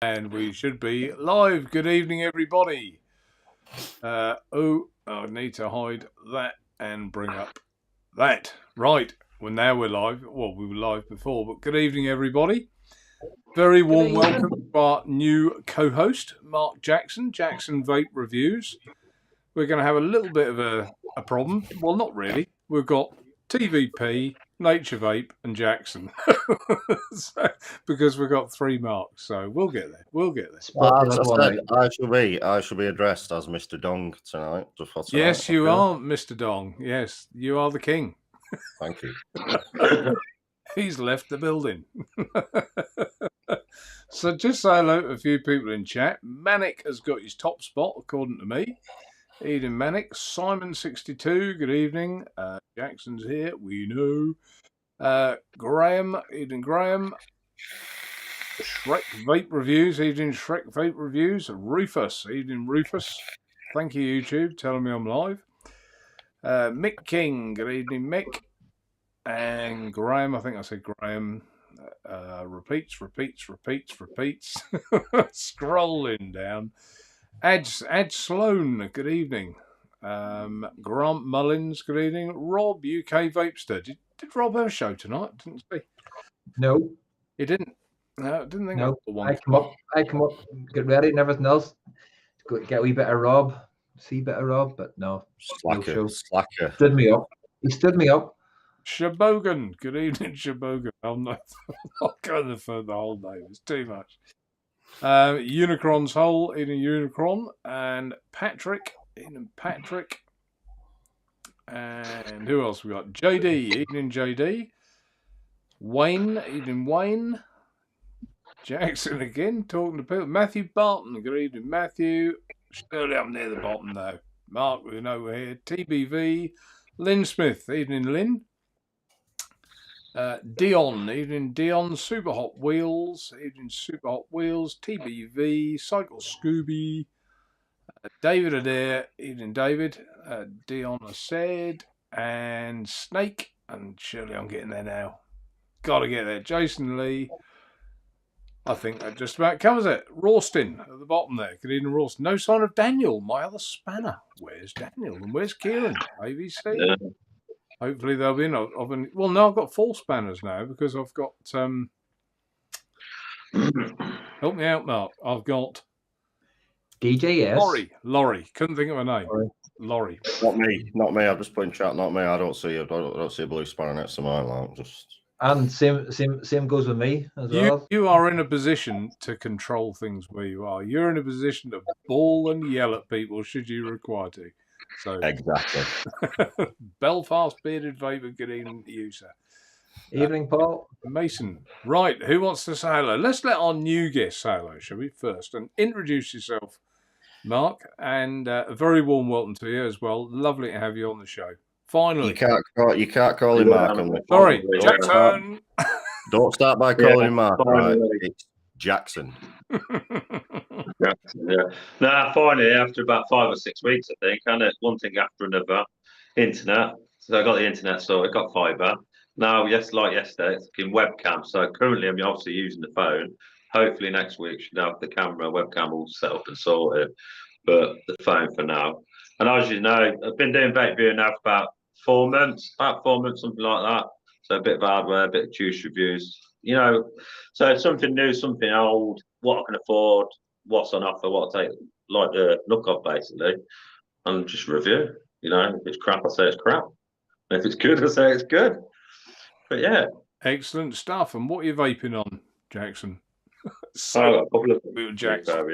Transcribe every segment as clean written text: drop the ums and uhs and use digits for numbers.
And we should be live. Good evening, everybody. I need to hide that and bring up that. Right. Well, now we're live. Well, we were live before, but good evening, everybody. Very warm welcome to our new co-host, Marc Jackson, Jackson Vape Reviews. We're going to have a little bit of a problem. Well, not really. We've got TVP, Naturevape, and Jackson. Because we've got three Marks, so we'll get there. We'll get there. I shall be addressed as Mr. Dong tonight. Yes, you are, Mr. Dong. Yes, you are the king. Thank you. He's left the building. So just say hello to a few people in chat. Manic has got his top spot, according to me. Eden Manic, Simon62, good evening. Jackson's here, we know. Graham, Eden Graham. Shrek Vape Reviews, Eden Shrek Vape Reviews. Rufus, Eden Rufus. Thank you, YouTube, telling me I'm live. Mick King, good evening, Mick. And Graham, I think I said Graham. Repeats. Scrolling down. Ad Sloan, good evening. Grant Mullins, good evening. Rob, UK Vapester. Did Rob have a show tonight? Didn't see. No. He didn't? No, I didn't think no. one. I come up, get ready and everything else. Get a wee bit of Rob, see a bit of Rob, but no. Slacker. Stood me up. He stood me up. Shabogan, good evening, Shabogan. I'm not going for the whole name. It's too much. Unicron's Hole, Eden Unicron, and Patrick, Eden Patrick, and who else we got? JD, Eden JD, Wayne, Eden Wayne, Jackson again, talking to people. Matthew Barton, good evening, Matthew. Still down near the bottom though. Mark, we know we're here. TBV, Lynn Smith, evening Lynn. Dion, evening Dion, Super Hot Wheels, evening Super Hot Wheels, TBV, Cycle Scooby, David Adair, evening David, Dion I said, and Snake, and surely I'm getting there now. Gotta get there. Jason Lee, I think that just about covers it. Rawston at the bottom there, good evening Rawston. No sign of Daniel, my other spanner. Where's Daniel and where's Kieran? ABC? Yeah. Hopefully they'll be in. Well, no, I've got 4 spanners now because I've got. Help me out, Mark. I've got. DJS. Laurie. Couldn't think of a name. Laurie. Not me. I'm just putting chat. Not me. I don't see a blue spanner next to mine. Like, just. And same goes with me as well. You are in a position to control things where you are. You're in a position to bawl and yell at people should you require to. So exactly. Belfast bearded vapor, good evening to you, sir. Evening, Paul. Mason. Right, who wants to say hello? Let's let our new guest say hello, shall we, first? And introduce yourself, Mark, and a very warm welcome to you as well. Lovely to have you on the show. Finally. You can't call him Mark. Sorry, Jackson. Don't start by calling him Mark. Right? It's Jackson. Yeah. Nah, finally, after about 5 or 6 weeks, I think, and it's one thing after another. Internet. So I got the internet, so I got fibre. Now, like yesterday, it's in webcam. So currently, I'm obviously using the phone. Hopefully, next week, should have the webcam all set up and sorted. But the phone for now. And as you know, I've been doing vape viewing now for about 4 months, something like that. So a bit of hardware, a bit of juice reviews. You know, so it's something new, something old, what I can afford, what's on offer, what I take, like the look of basically, and just review. You know, if it's crap, I say it's crap. And if it's good, I say it's good. But yeah. Excellent stuff. And what are you vaping on, Jackson? So, I've got a couple of Jackson.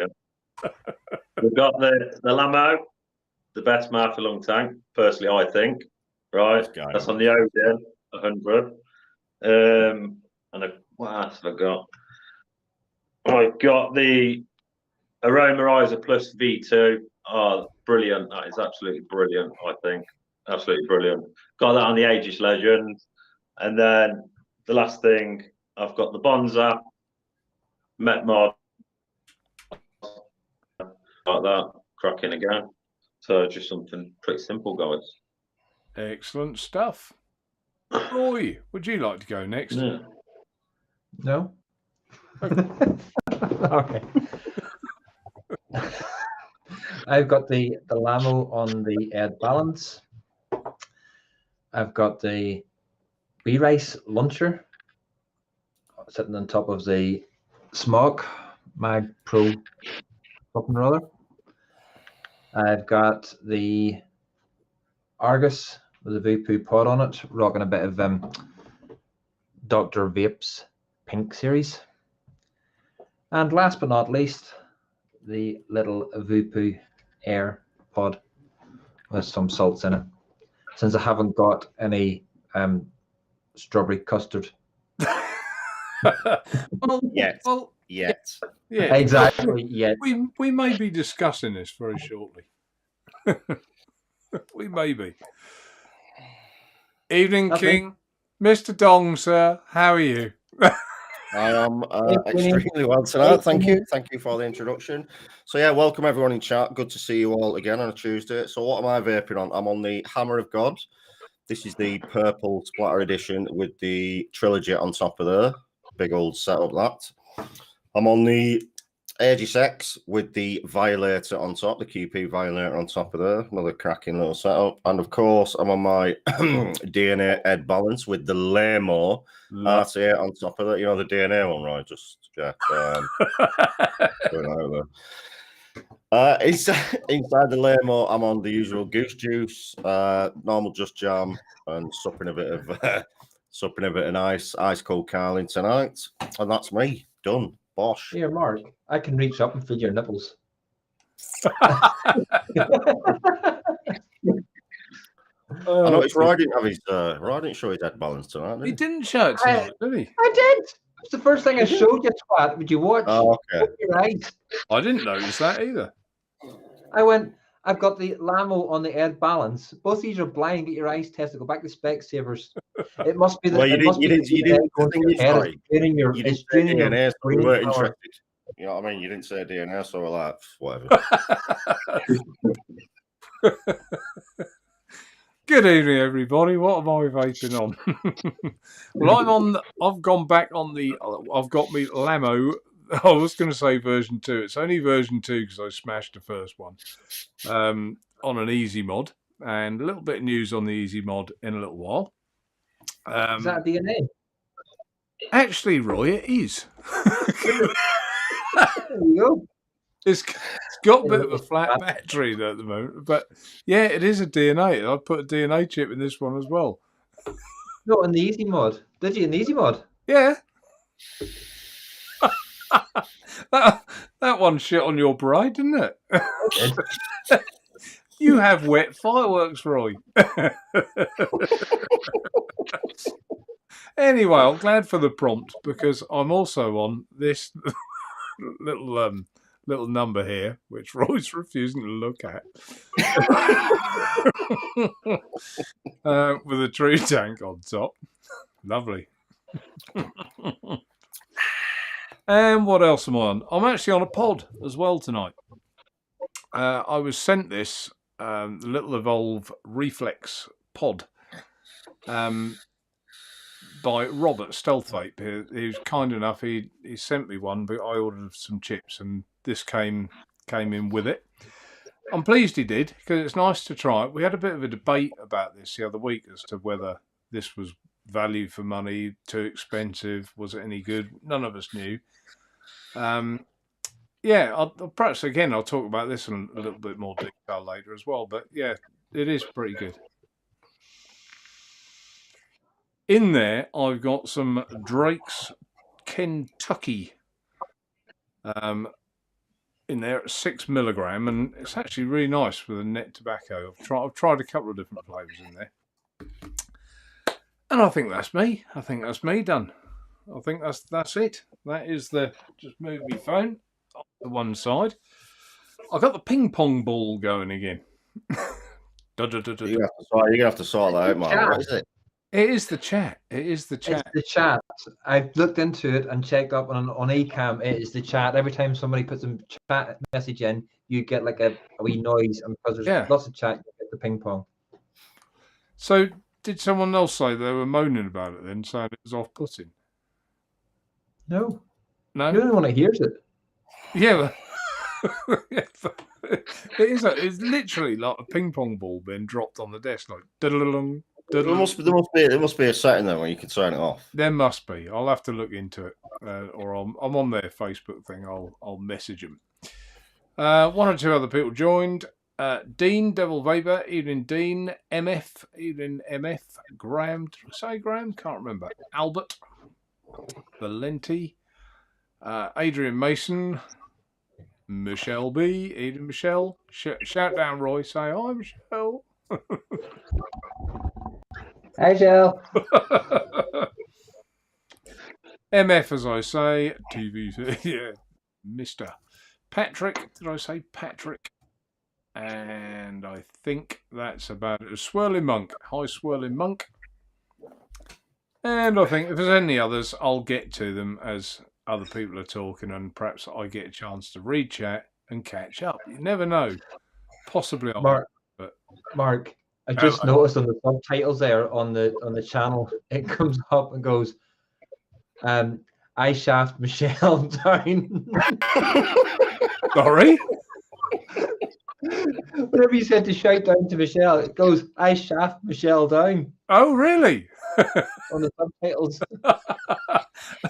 We've got the Lamo, the best mouth for long tank, personally, I think. Right? That's on the Odin 100. And what else have I got? I've got the Aromarizer Plus V2. Oh, brilliant. That is absolutely brilliant, I think. Absolutely brilliant. Got that on the Aegis Legend. And then the last thing, I've got the Bonza Met Mod. Like that. Cracking again. So just something pretty simple, guys. Excellent stuff. Roy, would you like to go next? No. Okay. I've got the Lamo on the Ed Balance. I've got the B-Rice Launcher sitting on top of the Smog Mag Pro something or other. I've got the Argus with a Vaping pod on it, rocking a bit of Dr. Vape's Pink series. And last but not least, the little Vupu Air pod with some salts in it. Since I haven't got any strawberry custard. Yet. Yeah. Exactly. Yeah. We may be discussing this very shortly. We may be. Evening, Nothing. King. Mr. Dong, sir. How are you? I am extremely well tonight. Thank you. Thank you for the introduction. So yeah, welcome everyone in chat. Good to see you all again on a Tuesday. So what am I vaping on? I'm on the Hammer of God. This is the purple splatter edition with the trilogy on top of there. Big old setup that. I'm on the Aegis X with the Violator on top, the QP Violator on top of there. Another cracking little setup. And of course, I'm on my DNA Ed Balance with the Lamo RTA on top of that. You know, the DNA one, right? Just, yeah. Going out there. Inside the Lamo, I'm on the usual Goose Juice, normal Just Jam, and supping a bit of ice cold Carling tonight. And that's me. Done. Bosh. Here, Mark, I can reach up and feel your nipples. I noticed Roy didn't have his Roy didn't show his head balance tonight, did He didn't show it tonight, did he? I did. It's the first thing I showed you, twat. Would you watch? Oh, okay. Open your eyes. I didn't notice that either. I went, I've got the Lamo on the Ed Balance. Both of these are blind. Get your eyes tested. Go back to Specsavers. It must be the. Well, you didn't It's draining your. You didn't It's say draining your DNA, so we brain weren't power. interested. You know what I mean? You didn't say DNA, so we're like, whatever. Good evening, everybody. What am I vaping on? Well, I've gone back on the. I've got me Lamo. I was going to say version 2. It's only version 2 because I smashed the first one on an easy mod, and a little bit of news on the easy mod in a little while. Is that a DNA? Actually, Roy, it is. There you go. It's got a bit of a flat battery at the moment, but yeah, it is a DNA. I put a DNA chip in this one as well. No, in the easy mod. Did you in the easy mod? Yeah. that one shit on your bride, didn't it? You have wet fireworks, Roy. Anyway, I'm glad for the prompt because I'm also on this little number here, which Roy's refusing to look at, with a tree tank on top. Lovely. And what else am I on? I'm actually on a pod as well tonight. I was sent this little Evolve Reflex pod by Robert Stealth Vape. He was kind enough. He sent me one, but I ordered some chips, and this came in with it. I'm pleased he did because it's nice to try it. We had a bit of a debate about this the other week as to whether this was value for money, too expensive, was it any good? None of us knew. Yeah, perhaps again I'll talk about this in a little bit more detail later as well. But yeah, it is pretty good. In there, I've got some Drake's Kentucky in there at 6 milligram, and it's actually really nice with a net tobacco. I've tried a couple of different flavors in there, and I think that's me. I think that's me done. I think that's it. That is the. Just move my phone off to one side. I got the ping pong ball going again. You're gonna have to sort that out, man. What is it? It is the chat. It is the chat. It's the chat. I've looked into it and checked up on Acam. It is the chat. Every time somebody puts a chat message in, you get like a wee noise, and because there's lots of chat, you get the ping pong. So, did someone else say they were moaning about it then, saying it was off-putting? No. No? You're the only one that hears it. Yeah. It's literally like a ping pong ball being dropped on the desk, like diddle-dong, There must be a setting there where you can turn it off. There must be. I'll have to look into it, or I'm on their Facebook thing. I'll message them. One or two other people joined. Dean, Devil Vapor, evening Dean, MF, evening MF, Graham, did I say Graham? Can't remember. Albert, Valenti, Adrian Mason, Michelle B, evening Michelle. Shout down Roy, say hi Michelle. Hi, Joe. MF, as I say, TV, yeah, Mr. Patrick, did I say Patrick? And I think that's about it. Swirling Monk. Hi, Swirling Monk. And I think if there's any others, I'll get to them as other people are talking, and perhaps I get a chance to read chat and catch up. You never know. Possibly I'll Mark, but Mark, I just noticed on the subtitles there on the channel, it comes up and goes, I shaft Michelle down. Sorry? Whenever you said to shout down to Michelle, it goes, I shaft Michelle down. Oh, really? On the subtitles.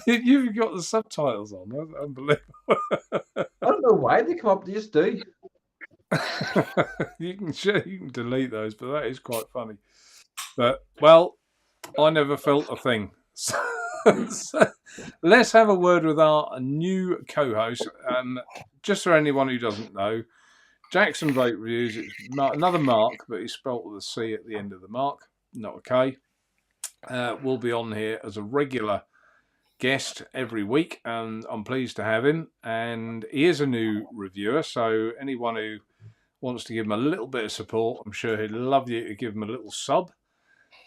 You've got the subtitles on. That's unbelievable. I don't know why they come up, they just do. you can delete those, but that is quite funny. But, well, I never felt a thing. So let's have a word with our new co-host. Just for anyone who doesn't know, Jackson Vape Reviews, it's another Mark, but he's spelt with a C at the end of the Mark, not a K. Will be on here as a regular guest every week, and I'm pleased to have him. And he is a new reviewer, so anyone who wants to give him a little bit of support, I'm sure he'd love you to give him a little sub.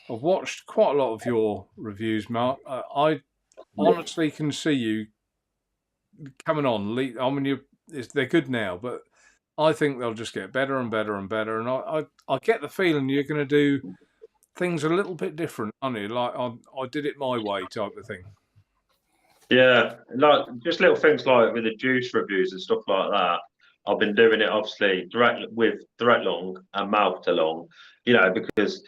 I've watched quite a lot of your reviews, Mark. I honestly can see you coming on. I mean, they're good now, but I think they'll just get better and better and better. And I get the feeling you're going to do things a little bit different, aren't you? Like I did it my way type of thing. Yeah, like just little things like with the juice reviews and stuff like that. I've been doing it obviously direct lung and mouth to lung, because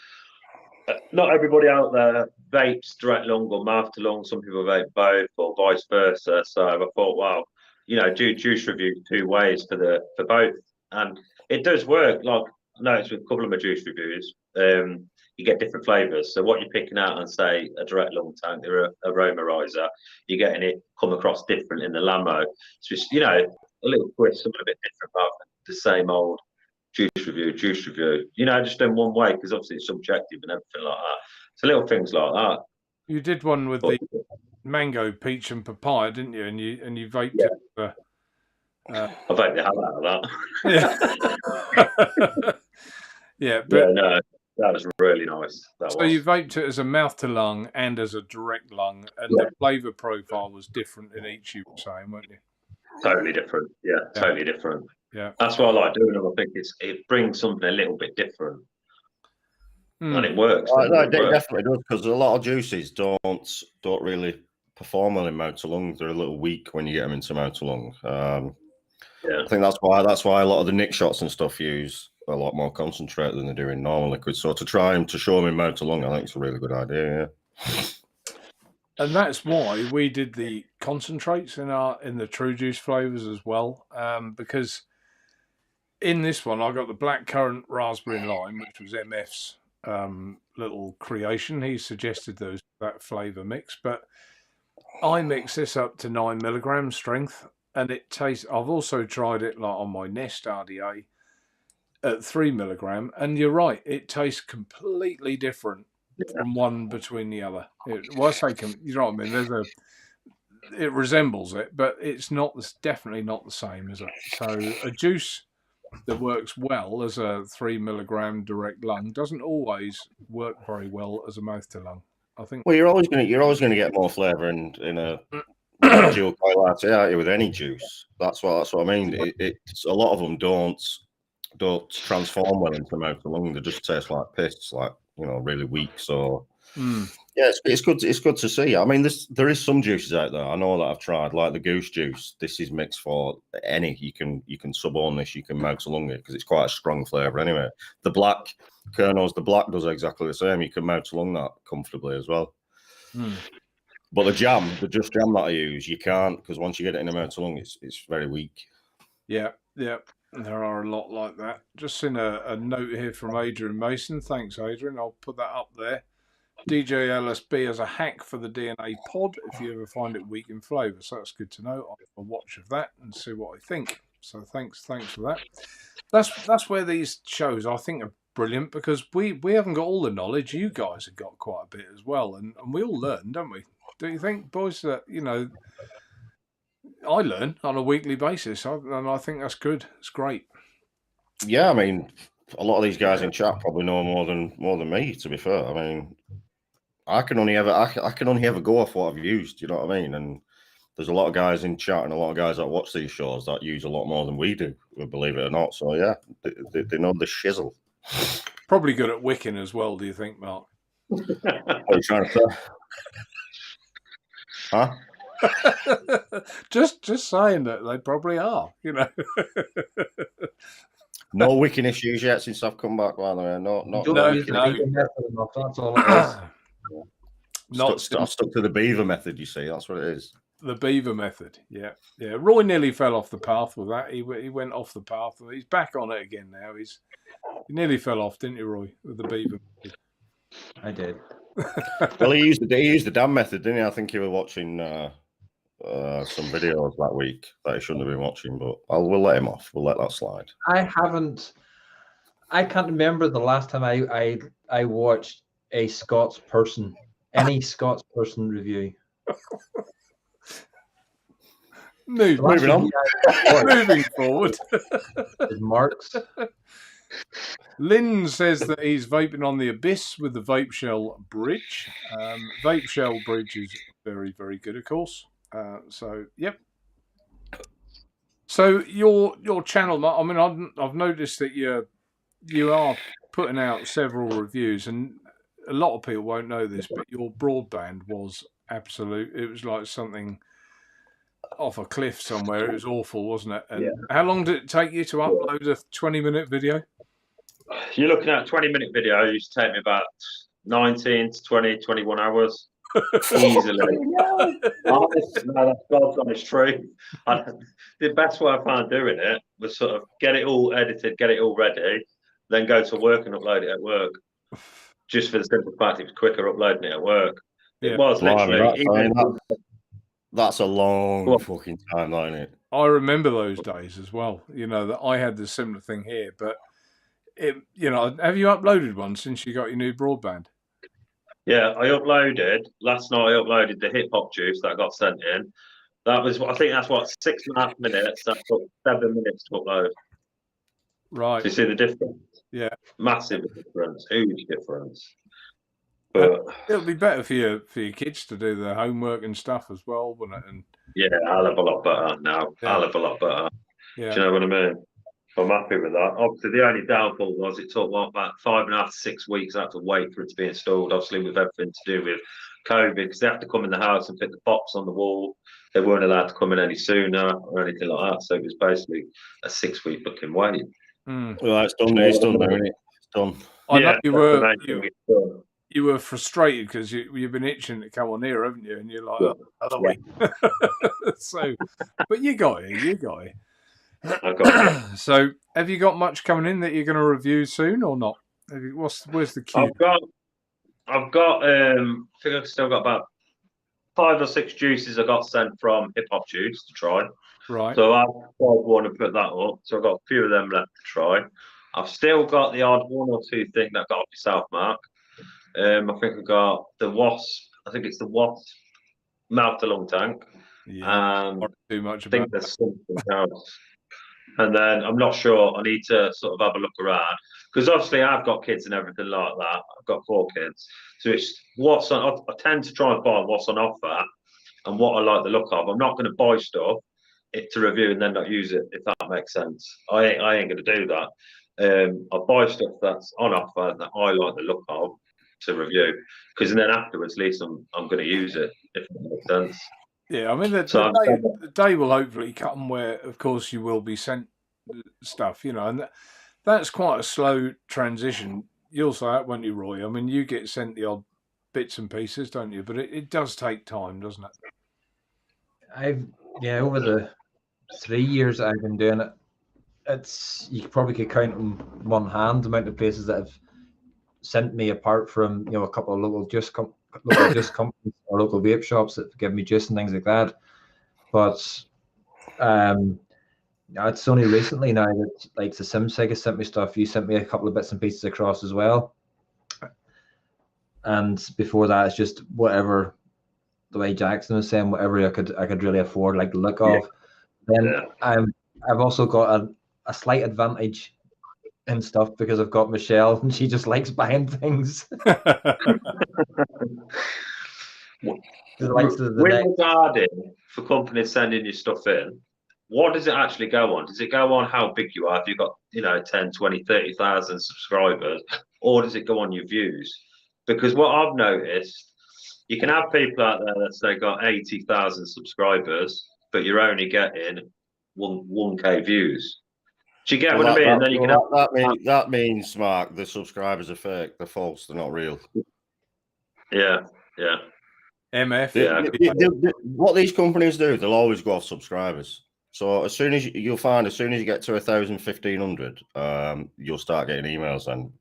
not everybody out there vapes direct lung or mouth to lung. Some people vape both or vice versa. So I thought, wow, do juice reviews 2 ways for both, and it does work. Like I noticed with a couple of my juice reviews, you get different flavors. So what you're picking out on, say, a direct lung tank or aromerizer, you're getting it come across different in the Lamo. It's just a little twist, something a bit different rather than the same old juice review. Just done one way because obviously it's subjective and everything like that. So little things like that. You did one with the mango, peach, and papaya, didn't you? And you vaped it. I vaped the hell out of that. Yeah, but no, that was really nice. You vaped it as a mouth to lung and as a direct lung, and the flavour profile was different in each. You were saying, weren't you? Totally different. Yeah, totally different. Yeah, that's what I like doing them. I think it brings something a little bit different, and it works. No, it definitely does, because a lot of juices don't really perform well in mouth to lung. They're a little weak when you get them into mouth to lung. I think that's why a lot of the Nick shots and stuff use a lot more concentrate than they do in normal liquid. So to show them in mouth to lung, I think it's a really good idea. Yeah. And that's why we did the concentrates in the True Juice flavors as well, because in this one I got the blackcurrant, raspberry and lime, which was MF's little creation. He suggested that flavor mix, but I mix this up to 9 milligram strength, and it tastes. I've also tried it like on my Nest RDA at 3 milligram, and you're right, it tastes completely different from one between the other. You know what I mean? It resembles it, but it's definitely not the same, is it? So a juice that works well as a 3 milligram direct lung doesn't always work very well as a mouth to lung. I think. Well, you're always going to get more flavour in a dual coil latte, aren't you, with any juice? That's what I mean. It's a lot of them don't transform well into mouth to lung. They just taste like piss, like really weak. So Yeah, it's good. It's good to see. I mean, there is some juices out there. I know that I've tried, like the goose juice. This is mixed for any. You can sub on this. You can mount along it because it's quite a strong flavour anyway. The black kernels, the black does exactly the same. You can mount along that comfortably as well. But the jam, the just jam that I use, you can't, because once you get it in a mount along, it's very weak. Yeah. There are a lot like that. Just seen a note here from Adrian Mason. Thanks, Adrian. I'll put that up there. DJ LSB as a hack for the DNA pod if you ever find it weak in flavour. So that's good to know. I'll have a watch of that and see what I think. So thanks for that. That's where these shows I think are brilliant, because we haven't got all the knowledge. You guys have got quite a bit as well, and we all learn, don't we? Do you think, boys, that I learn on a weekly basis, and I think that's good. It's great. Yeah, I mean, a lot of these guys in chat probably know more than me. To be fair, I mean, I can only ever go off what I've used. You know what I mean? And there's a lot of guys in chat and a lot of guys that watch these shows that use a lot more than we do, believe it or not. So yeah, they know the shizzle. Probably good at wicking as well. Do you think, Mark? What are you trying to say? Huh? just saying that they probably are, No wicking issues yet since I've come back, by the way. Not Don't use the beaver method enough, that's all it is. I've stuck to the beaver method, you see. That's what it is. The beaver method, yeah. Roy nearly fell off the path with that. He went off the path. He's back on it again now. He nearly fell off, didn't you, Roy, with the beaver method? I did. Well, he used the damn method, didn't he? I think he was watching some videos that week that he shouldn't have been watching, but we'll let him off. We'll let that slide. I can't remember the last time I watched a Scots person, any Scots person review. Moving on. Moving forward. Mark's. Lynn says that he's vaping on the Abyss with the Vape Shell Bridge. Vape Shell Bridge is very, very good, of course. So, yep. So your channel, I mean, I've noticed that you are putting out several reviews, and a lot of people won't know this, but your broadband was absolute. It was like something off a cliff somewhere. It was awful, wasn't it? And how long did it take you to upload a 20-minute video? You're looking at a 20-minute video. It used to take me about 19 to 20, 21 hours. Easily. Honestly, no, that's God's honest truth. The best way I found doing it was sort of get it all edited, get it all ready, then go to work and upload it at work. Just for the simple fact it was quicker uploading it at work. Yeah. It was literally. That's a long fucking time, isn't it? I remember those days as well. That I had the similar thing here, but have you uploaded one since you got your new broadband? Yeah, I uploaded last night. I uploaded the hip hop juice that I got sent in. That was, I think that's 6.5 minutes. That took 7 minutes to upload. Right. Do you see the difference? Yeah. Massive difference, huge difference. But it'll be better for your kids to do their homework and stuff as well, wouldn't it? And yeah, I'll have a lot better now. Yeah. I'll have a lot better. Yeah. Do you know what I mean? I'm happy with that. Obviously, the only downfall was it took about 5.5 to 6 weeks. I had to wait for it to be installed. Obviously, with everything to do with COVID, because they have to come in the house and fit the box on the wall. They weren't allowed to come in any sooner or anything like that. So it was basically a 6-week booking wait. Well, it's done. It's done now, isn't it? It's done. I know you were frustrated because you've been itching to come on here, haven't you? And you're like, other way. So, but you got it. You got it. So, have you got much coming in that you're going to review soon or not? Where's the queue? I've got. I think I've still got about 5 or 6 juices I got sent from Hip Hop Juice to try. Right. So I've one and put that up. So I've got a few of them left to try. I've still got the odd 1 or 2 things that I got off yourself, Mark. I think I've got the Wasp. I think it's the Wasp mouth to lung tank. Yeah. Not too much I think there's something else. And then I'm not sure. I need to sort of have a look around because obviously I've got kids and everything like that. I've got 4 kids, so it's what's on. I tend to try and buy what's on offer and what I like the look of. I'm not going to buy stuff to review and then not use it, if that makes sense. I ain't going to do that. I buy stuff that's on offer that I like the look of, to review, because then afterwards, at least I'm going to use it, if it makes sense. Yeah, I mean, the day will hopefully come where, of course, you will be sent stuff, you know, and that's quite a slow transition. You'll say that, won't you, Roy? I mean, you get sent the odd bits and pieces, don't you? But it does take time, doesn't it? Over the 3 years I've been doing it, you probably could count on one hand the amount of places that have sent me, apart from a couple of local juice companies or local vape shops that give me juice and things like that. But it's only recently now that, like, the SimSig has sent me stuff. You sent me a couple of bits and pieces across as well. And before that, it's just whatever, the way Jackson was saying, whatever I could really afford, like the look of. Then I've also got a slight advantage in stuff because I've got Michelle and she just likes buying things. Regarding for companies sending you stuff in, what does it actually go on? Does it go on how big you are? If you've got 10, 20, 30,000 subscribers, or does it go on your views? Because what I've noticed, you can have people out there that say got 80,000 subscribers, but you're only getting 1K views. Do you get what I mean? And then you can that means, Mark, the subscribers are fake. They're false. They're not real. Yeah. MF. What these companies do, they'll always go off subscribers. So as soon as you get to 1,000, 1,500, you'll start getting emails and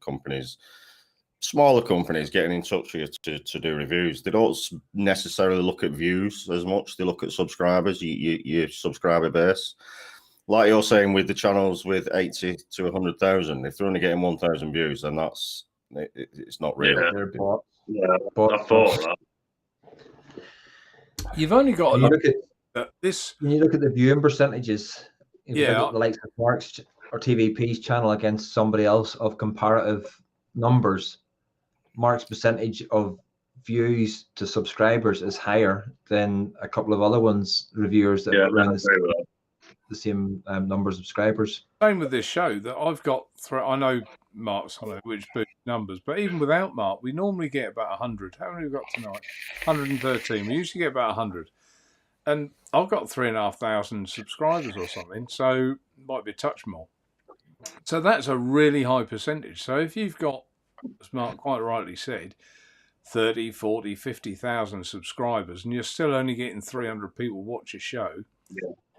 smaller companies getting in touch with you to do reviews. They don't necessarily look at views as much. They look at subscribers, your subscriber base. Like you're saying with the channels with 80 to 100,000, if they're only getting 1,000 views, then it's not real. I thought that. You've only got when you look at the viewing percentages, if you look at the likes of Marc's or TVP's channel against somebody else of comparative numbers, Marc's percentage of views to subscribers is higher than a couple of other reviewers that are around the same number of subscribers. Same with this show that I've got through. I know Marc's on which boost numbers, but even without Marc, we normally get about 100. How many have we got tonight? 113. We usually get about 100. And I've got 3,500 subscribers or something, so it might be a touch more. So that's a really high percentage. So if you've got, as Marc quite rightly said, 30, 40, 50,000 subscribers, and you're still only getting 300 people watch a show,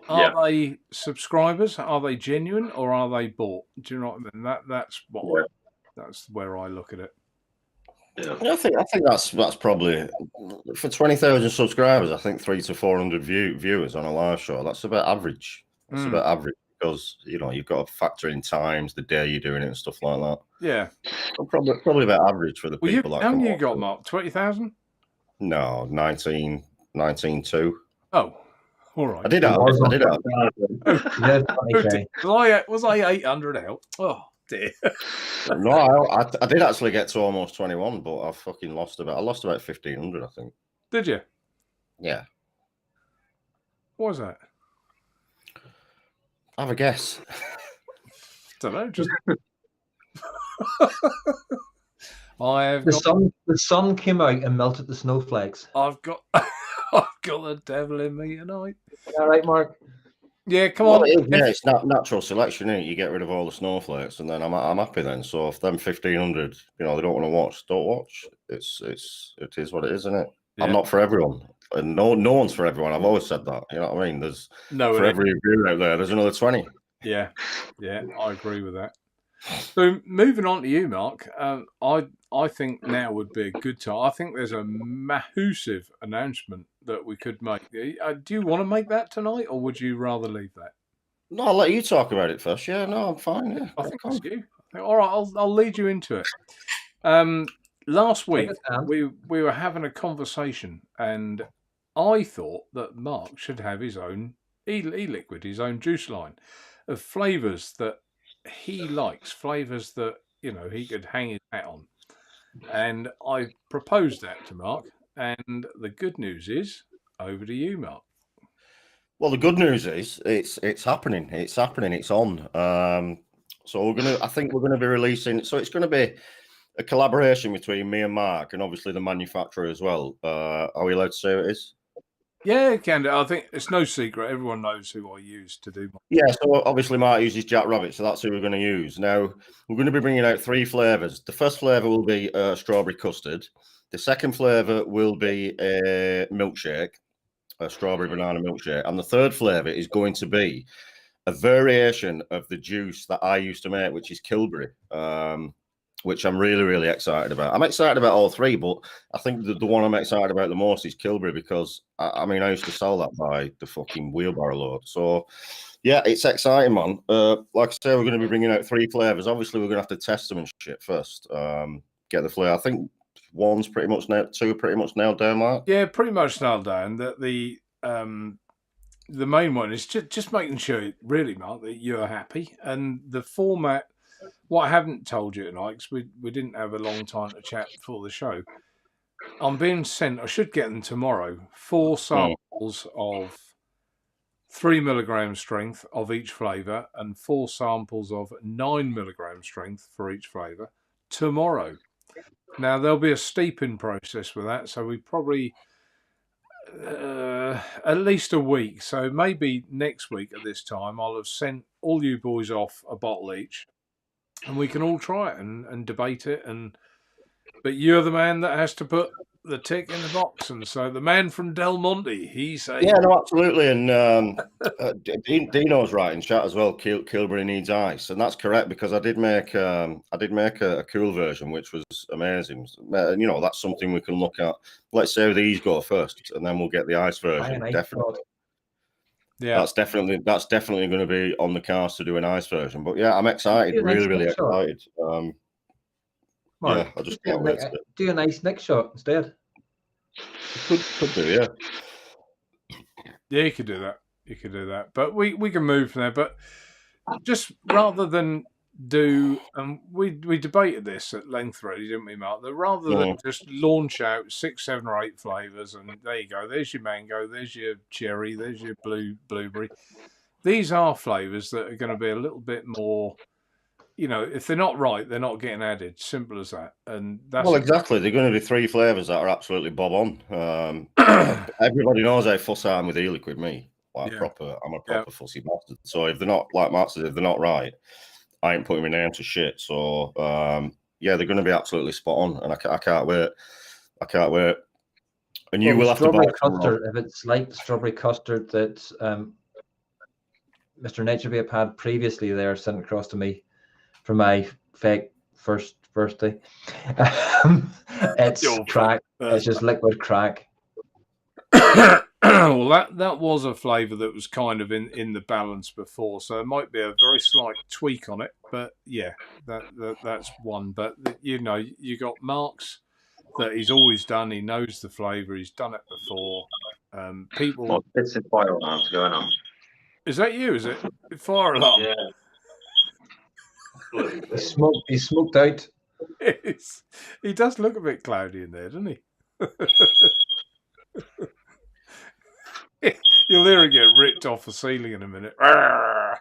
are they subscribers? Are they genuine, or are they bought? Do you know what I mean? That's where I look at it. I think that's probably for 20,000 subscribers. I think 300 to 400 viewers on a live show. That's about average. That's about average because you've got to factor in times, the day you're doing it, and stuff like that. Yeah, so probably about average for the people. How many you got, Marc? 20,000? No, 19.2. Oh. All right. I did have. Was I 800 out? Oh dear. No, I did actually get to almost 21, but I fucking lost about 1,500, I think. Did you? Yeah. What was that? Have a guess. Don't know. Just. The sun came out and melted the snowflakes. I've got the devil in me tonight. All right, Marc. Yeah, come on. It's not natural selection, isn't it? You get rid of all the snowflakes, and then I'm happy then. So if them 1,500, they don't want to watch, don't watch. It is what it is, isn't it? Yeah. I'm not for everyone, and no one's for everyone. I've always said that. You know what I mean? There's for every review out there, there's another 20. Yeah, I agree with that. So moving on to you, Marc, I think now would be a good time. I think there's a massive announcement that we could make. Do you want to make that tonight, or would you rather leave that? No, I'll let you talk about it first. Yeah, no, I'm fine. Yeah, I think it's you. All right, I'll lead you into it. Last week we were having a conversation, and I thought that Marc should have his own e-liquid, his own juice line of flavours that he likes, flavours that he could hang his hat on. And I proposed that to Marc, and the good news is, over to you, Marc. Well, the good news is it's happening. It's happening. It's on. So I think we're gonna be releasing. So it's gonna be a collaboration between me and Mark, and obviously the manufacturer as well. Are we allowed to say who it is? Yeah, it can do. I think it's no secret. Everyone knows who I use to do my... Yeah, so obviously Mark uses Jack Rabbit, so that's who we're going to use. Now, we're going to be bringing out 3 flavours. The first flavour will be strawberry custard. The second flavour will be a milkshake, a strawberry banana milkshake. And the third flavour is going to be a variation of the juice that I used to make, which is Kilberry, which I'm really, really excited about. I'm excited about all 3, but I think the one I'm excited about the most is Kilberry because, I mean, I used to sell that by the fucking wheelbarrow load. So, yeah, it's exciting, man. Like I say, we're going to be bringing out 3 flavours. Obviously, we're going to have to test them and shit first. Get the flavour. I think 1's pretty much nailed, 2 pretty much nailed down, Mark. Yeah, pretty much nailed down. That the main one is just making sure, really, Mark, that you're happy. And the format, what I haven't told you tonight, because we didn't have a long time to chat before the show, I'm being sent, I should get them tomorrow, 4 samples of 3 milligram strength of each flavour and 4 samples of 9 milligram strength for each flavour tomorrow. Now, there'll be a steeping process with that, so we probably... at least a week, so maybe next week at this time I'll have sent all you boys off a bottle each and we can all try it and debate it, but you're the man that has to put the tick in the box, and so the man from Del Monte, he said, yeah, no, absolutely. And Dino's right in chat as well. Kilberry needs ice, and that's correct because I did make a cool version which was amazing. You know, that's something we can look at. Let's say these go first, and then we'll get the ice version. Definitely. Yeah, that's definitely going to be on the cards to do an ice version. But yeah, I'm excited, really excited. Mark, yeah, I just can't wait. Do a nice next shot instead. Could do, yeah. Yeah, you could do that. You could do that. But we can move from there. But just rather than do, and we debated this at length, really, didn't we, Mark? That rather than just launch out 6, 7, or 8 flavours, and there you go. There's your mango. There's your cherry. There's your blueberry. These are flavours that are going to be a little bit more. You know, if they're not right, they're not getting added. Simple as that. And that's exactly. They're going to be 3 flavours that are absolutely bob on. Everybody knows how fussy I am with e-liquid. Me, like I'm a proper fussy bastard. So if they're not, like Mark said, if they're not right, I ain't putting my name to shit. So yeah, they're going to be absolutely spot on, and I can't wait. I can't wait. And you will have to buy custard if it's like the strawberry custard that Mr. Naturevape had previously there sent across to me for my fake first birthday. It's crack. It's just liquid crack. Well, that was a flavour that was kind of in the balance before, so it might be a very slight tweak on it. But yeah, that's one. But you know, you got Mark's that he's always done. He knows the flavour. He's done it before. People. It's a fire alarm going on. Is that you? Is it fire alarm? Yeah. He's smoked out. He does look a bit cloudy in there, doesn't he? You'll hear it get ripped off the ceiling in a minute. I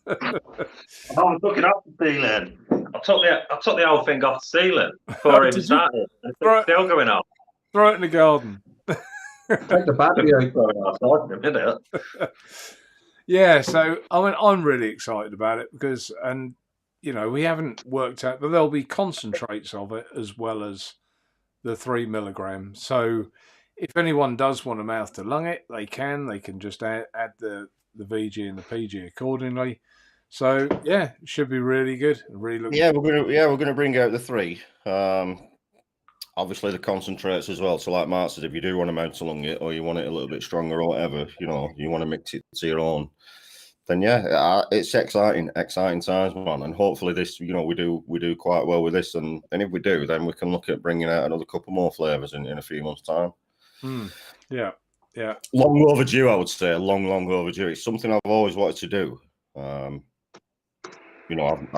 was looking up the ceiling. I took the whole thing off the ceiling before it started. It's still going off. Throw it in the garden. Take the battery out. In a minute. Yeah, so I mean, I'm really excited about it because, and you know, we haven't worked out, but there'll be concentrates of it as well as the 3 milligram. So if anyone does want a mouth to lung it, they can just add the VG and the PG accordingly. So yeah, it should be really good. Really look. Yeah, we're gonna bring out the 3. Obviously the concentrates as well. So like Mark said, if you do want to mount to lung it or you want it a little bit stronger or whatever, you know, you want to mix it to your own, then yeah, it's exciting times, man. And hopefully this, you know, we do quite well with this, and if we do, then we can look at bringing out another couple more flavors in a few months' time. Yeah. Long overdue, I would say. Long overdue. It's something I've always wanted to do. You know, I've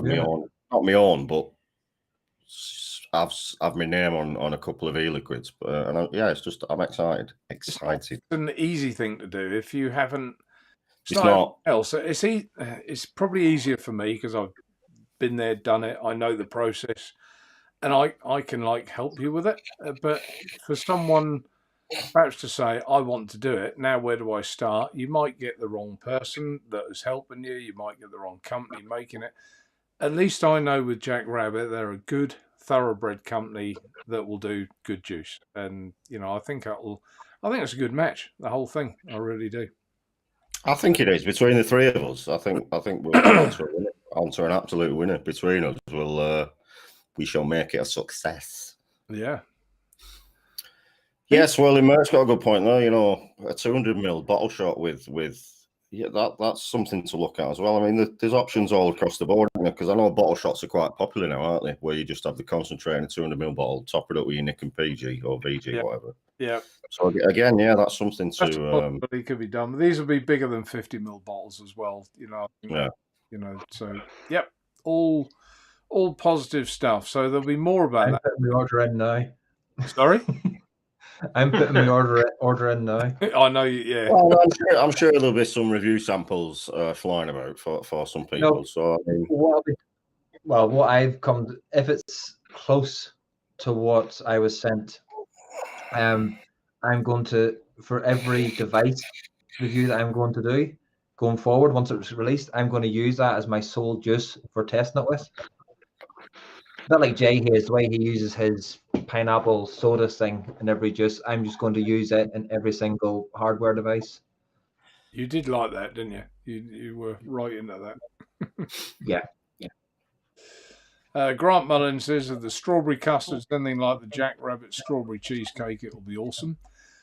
my own, not my own, but I've my name on a couple of e-liquids. But yeah, it's just I'm excited. It's an easy thing to do if you haven't. It's not else. It's probably easier for me because I've been there, done it. I know the process. and I can like help you with it. But for someone perhaps to say, I want to do it, now where do I start? You might get the wrong person that is helping you. You might get the wrong company making it. At least I know with Jack Rabbit, they're a good, thoroughbred company that will do good juice. And, you know, I think it's a good match, the whole thing. I really do. I think it is between the three of us. I think we'll come onto an absolute winner between us. We shall make it a success. Yeah. Yes, well, Merck's got a good point there. You know, a 200ml bottle shot with that's something to look at as well. I mean, there's options all across the board because I know bottle shots are quite popular now, aren't they? Where you just have the concentrate in a 200ml bottle, top it up with your Nick and PG or VG, whatever. Yeah. So again, that's something to. But it could be done. These will be bigger than 50ml bottles as well. You know. Yeah. You know. So all positive stuff. So there'll be more about that. Putting the order in now. Sorry. I'm putting my order in now. I know, yeah. Well, I'm sure there'll be some review samples flying about for some people. No, so I mean, what I've come to, if it's close to what I was sent, I'm going to, for every device review that I'm going to do going forward, once it's released, I'm going to use that as my sole juice for testing it with. Not like Jay here, the way he uses his pineapple soda thing in every juice. I'm just going to use it in every single hardware device. You did like that, didn't you? You were right into that. Yeah. Grant Mullins says if the strawberry custard's anything like the Jack Rabbit strawberry cheesecake, it'll be awesome.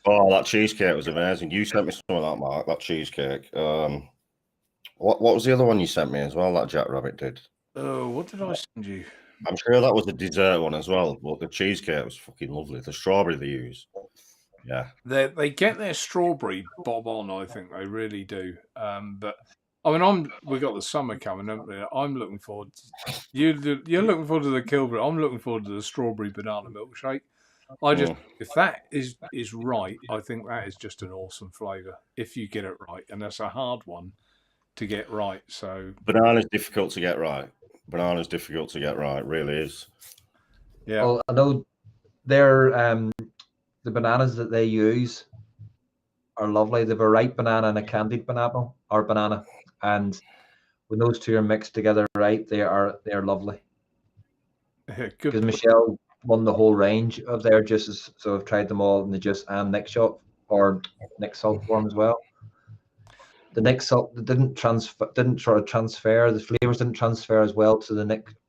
Oh, that cheesecake was amazing. You sent me some of that, Mark. That cheesecake. What was the other one you sent me as well? That Jack Rabbit did. Oh, what did I send you? I'm sure that was a dessert one as well, but the cheesecake was fucking lovely. The strawberry they use. Yeah. They get their strawberry bob on, I think they really do. But I mean, we got the summer coming, haven't we? I'm looking forward to you're looking forward to the Kilbury. I'm looking forward to the strawberry banana milkshake. If that is right, I think that is just an awesome flavour if you get it right, and that's a hard one to get right. So banana's difficult to get right. Banana's difficult to get right, really is. Yeah. Well, I know they're the bananas that they use are lovely. They have a ripe banana and a candied banana, and when those two are mixed together right, they are lovely. Because Michelle won the whole range of their juices, so I've tried them all in the juice and Nick shop or Nick salt form as well. The Nick salt didn't transfer. The flavors didn't transfer as well to the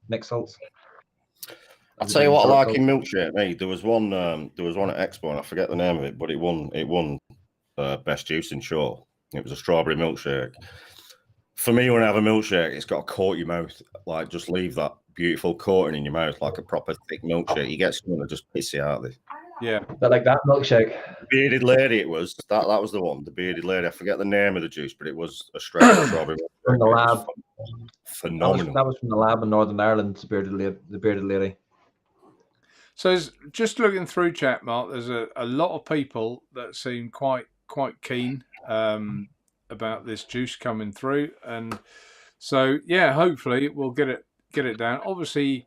Nick salts. I'll tell you what I like in milkshake. Hey, there was one at Expo, and I forget the name of it, but it won best juice in short. It was a strawberry milkshake. For me, when I have a milkshake, it's got to coat your mouth. Like, just leave that beautiful coating in your mouth, like a proper thick milkshake. You get someone that just piss you out of it. Yeah, but like that milkshake. Bearded lady, it was that was the one. The bearded lady. I forget the name of the juice, but it was a straight strawberry milkshake. From the lab. Phenomenal. That was from the lab in Northern Ireland. The bearded lady. So just looking through chat, Mark, there's a lot of people that seem quite keen about this juice coming through, and so hopefully we'll get it down. Obviously,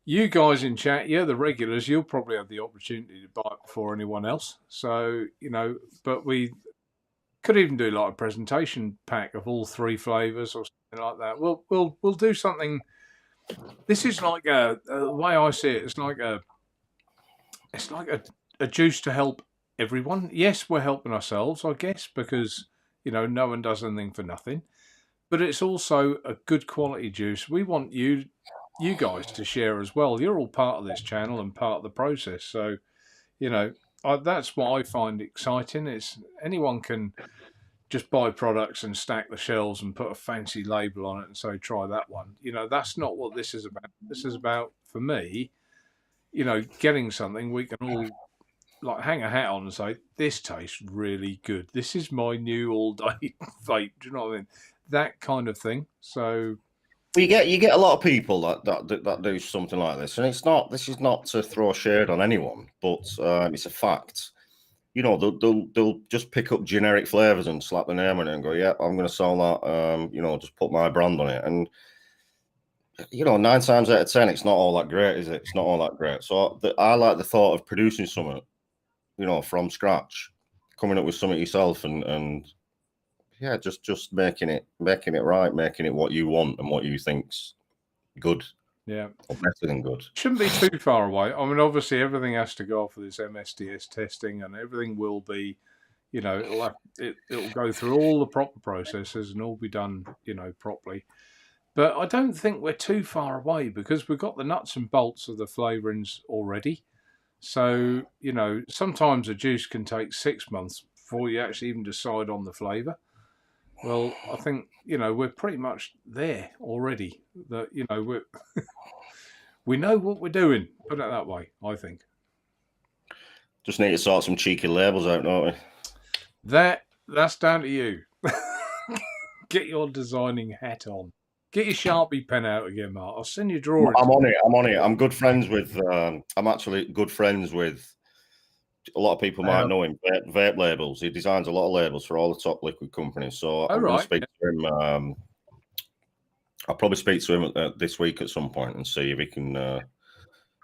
you guys in chat, the regulars, you'll probably have the opportunity to buy it before anyone else. So but we could even do like a presentation pack of all three flavors or something like that. We'll do something. This is like the way I see it. It's like a juice to help everyone. Yes, we're helping ourselves, I guess, because no one does anything for nothing. But it's also a good quality juice. We want you guys to share as well. You're all part of this channel and part of the process. So, that's what I find exciting. Is anyone can just buy products and stack the shelves and put a fancy label on it and say, try that one. That's not what this is about. This is about, for me, getting something we can all like hang a hat on and say, this tastes really good. This is my new all-day vape. Do you know what I mean? That kind of thing. So you get a lot of people that do something like this, and this is not to throw shade on anyone, but it's a fact. They'll just pick up generic flavors and slap the name on it and go, yeah, I'm going to sell that. Just put my brand on it. And you know, 9 times out of 10, it's not all that great, is it? It's not all that great. So I like the thought of producing something, you know, from scratch, coming up with something yourself, and yeah, just making it right, making it what you want and what you think's good. Yeah, or better than good. Shouldn't be too far away. I mean, obviously, everything has to go for this MSDS testing, and everything will be, you know, it'll go through all the proper processes and all be done, you know, properly. But I don't think we're too far away because we've got the nuts and bolts of the flavourings already. So, you know, sometimes a juice can take 6 months before you actually even decide on the flavour. Well, I think, you know, we're pretty much there already. That, you know, we know what we're doing. Put it that way, I think. Just need to sort some cheeky labels out, don't we? That's down to you. Get your designing hat on. Get your Sharpie pen out again, Mark. I'll send you drawings. I'm on it. I'm good friends with. I'm actually good friends with. A lot of people might know him. Vape labels. He designs a lot of labels for all the top liquid companies. So I'm going to speak to him. I'll probably speak to him this week at some point and see if he can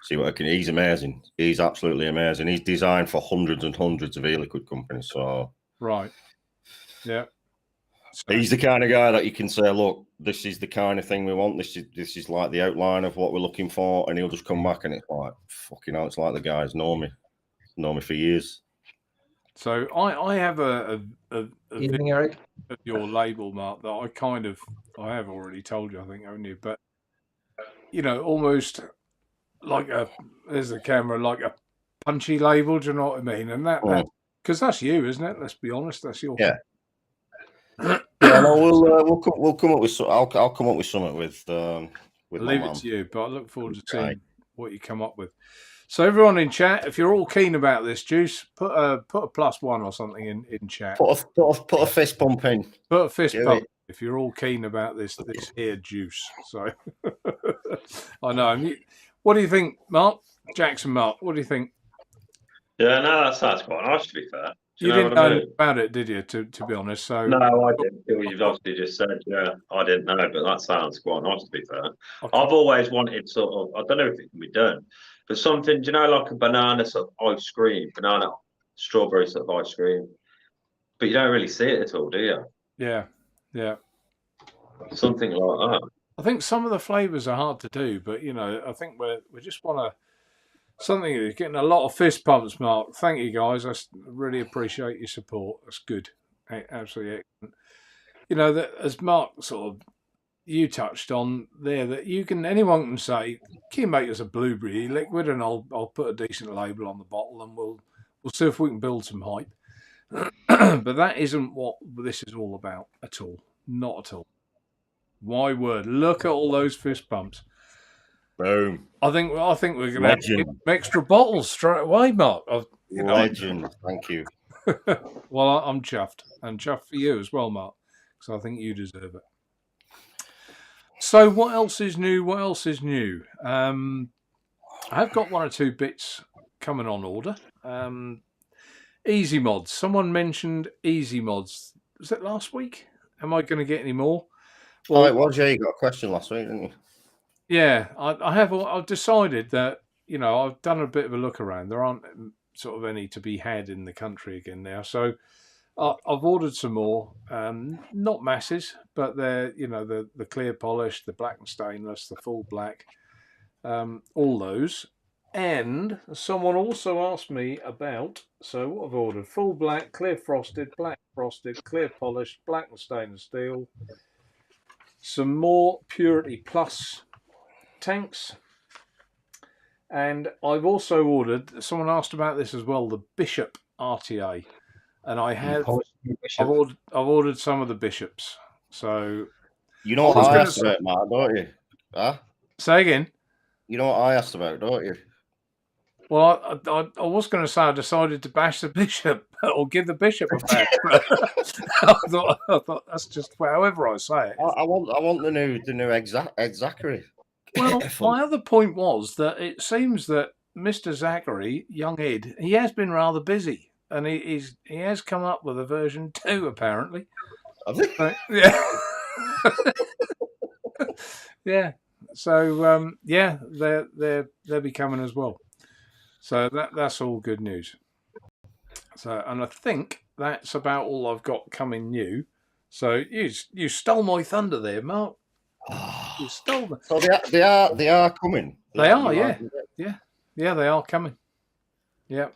see what I can. He's amazing. He's absolutely amazing. He's designed for hundreds and hundreds of e-liquid companies. So yeah. So, he's the kind of guy that you can say, look, this is the kind of thing we want. This is like the outline of what we're looking for, and he'll just come back and it's like, fucking hell, it's like the guys know me for years. So I have a Evening, Eric. Of your label, Mark, that I have already told you, I think, haven't you? But you know, almost like there's the camera, like a punchy label. Do you know what I mean? And that because that's you, isn't it? Let's be honest, that's your Yeah, no, we'll come up with. I'll come up with something with. I'll leave it to you, but I look forward to seeing what you come up with. So everyone in chat, if you're all keen about this juice, put a +1 or something in chat. Put a fist pump in. Put a fist pump if you're all keen about this here juice. So I know. What do you think, Marc Jackson? Mark, what do you think? Yeah, no, that sounds quite nice, to be fair. You didn't know about it, did you? To be honest, so no, I didn't. You've obviously just said, yeah, I didn't know, but that sounds quite nice, to be fair. Okay. I've always wanted sort of, I don't know if it can be done, but something, do you know, like a banana sort of ice cream, banana strawberry sort of ice cream, but you don't really see it at all, do you? Yeah. Something like that. I think some of the flavours are hard to do, but you know, I think we just want to. Something that's getting a lot of fist pumps, Mark. Thank you, guys. I really appreciate your support. That's good. Absolutely excellent. You know, that as Mark sort of you touched on there, that anyone can say, can you make us a blueberry liquid, and I'll put a decent label on the bottle, and we'll see if we can build some hype. But that isn't what this is all about at all. Not at all. My word! Look at all those fist pumps. Boom. I think we're going to have to get extra bottles straight away, Mark. Legend. Thank you. Well, I'm chuffed, and chuffed for you as well, Mark, because I think you deserve it. So, what else is new? I have got 1 or 2 bits coming on order. Easy mods. Someone mentioned easy mods. Was it last week? Am I going to get any more? Well, it was. Yeah, you got a question last week, didn't you? Yeah, I have. I've decided that, you know, I've done a bit of a look around. There aren't sort of any to be had in the country again now. So I've ordered some more. Not masses, but they're, you know, the clear polish, the black and stainless, the full black, all those. And someone also asked me about, so what I've ordered: full black, clear frosted, black frosted, clear polished, black and stainless steel. Some more Purity Plus tanks, and I've also ordered, someone asked about this as well, the Bishop RTA, and I've ordered some of the Bishops. So you know what I asked about, Mark, don't you? Huh? Say again. You know what I asked about, don't you? Well, I was going to say I decided to bash the Bishop or give the Bishop a bash. I thought that's just however I say it. I want the new Ed Zachary. Well, my other point was that it seems that Mr. Zachary, young Ed, he has been rather busy, and he has come up with a version 2 apparently. Have they? Yeah. Yeah. So yeah, they'll be coming as well. So that's all good news. So, and I think that's about all I've got coming new. So you stole my thunder there, Mark. You stole them. So they are coming. They are, yeah. Yeah, they are coming. Yeah.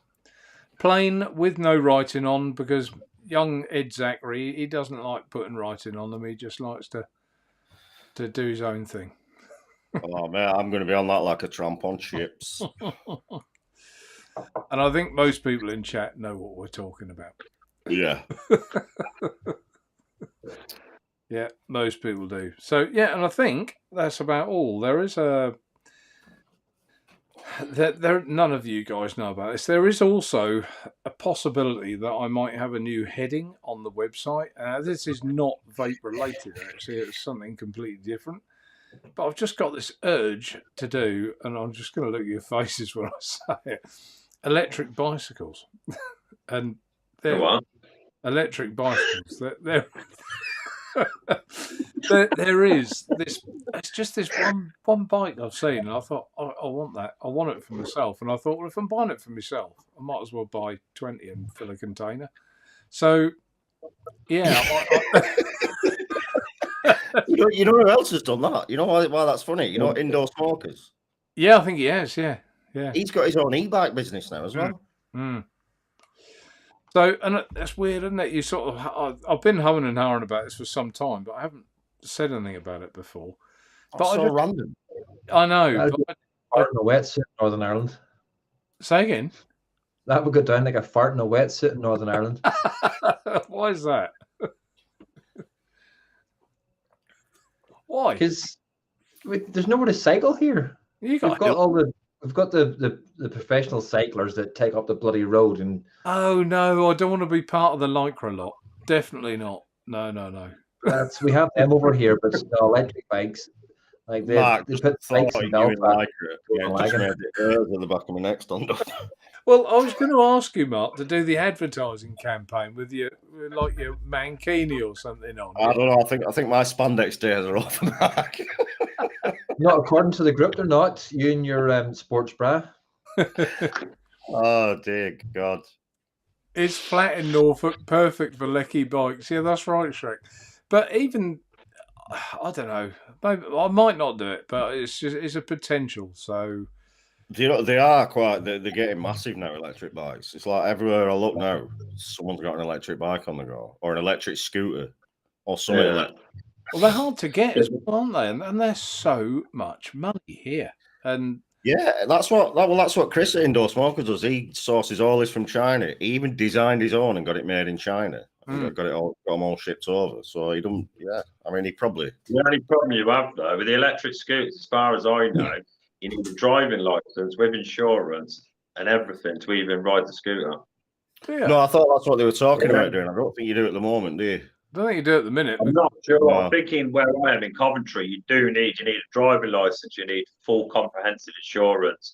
Plain with no writing on, because young Ed Zachary, he doesn't like putting writing on them. He just likes to do his own thing. Oh man, I'm going to be on that like a tramp on chips. And I think most people in chat know what we're talking about. Yeah. Yeah, most people do. So yeah, and I think that's about all. There is none of you guys know about this. There is also a possibility that I might have a new heading on the website. This is not vape related, actually. It's something completely different. But I've just got this urge to do, and I'm just going to look at your faces when I say it, electric bicycles. And they're electric bicycles. There is this. It's just this one bike I've seen, and I thought I want that. I want it for myself, and I thought, well, if I'm buying it for myself, I might as well buy 20 and fill a container. So, yeah. You know who else has done that? You know why that's funny? You know, Indoor Smokers. Yeah, I think he has. Yeah. He's got his own e-bike business now as well. Mm. So, and that's weird, isn't it? You sort of, I've been humming and hawing about this for some time, but I haven't said anything about it before. But so random. I know. Fart in a wetsuit in Northern Ireland. Say again? That would go down like a fart in a wetsuit in Northern Ireland. Why is that? Why? Because there's nowhere to cycle here. We've got the professional cyclers that take up the bloody road and. Oh no, I don't want to be part of the Lycra lot. Definitely not. No. We have them over here, but still electric bikes. Like they put bikes in Belfast. Just made the hairs in the back of my neck stand up. Well, I was going to ask you, Mark, to do the advertising campaign with your mankini or something on. I don't know. I think my spandex days are off, Mark. Not according to the group, they're not. You and your sports bra. Oh dear God! It's flat in Norfolk, perfect for lecky bikes. Yeah, that's right, Shrek. But even I don't know. Maybe I might not do it, but it's a potential. So. Do you know they're getting massive now, electric bikes. It's like everywhere I look now, someone's got an electric bike on the go, or an electric scooter, or something like that. Well, they're hard to get as well, aren't they? And they're so much money here. And yeah, that's what Chris at Indoor Smokers does. He sources all this from China. He even designed his own and got it made in China. Got them all shipped over. So he don't. Yeah, I mean, he probably. The only problem you have though with the electric scooters, as far as I know, you need a driving license with insurance and everything to even ride the scooter. Yeah. No, I thought that's what they were talking about doing. I don't think you do at the moment, do you? I don't think you do at the minute. I'm not sure. No. I'm thinking where I am in Coventry, you need a driving license, you need full comprehensive insurance,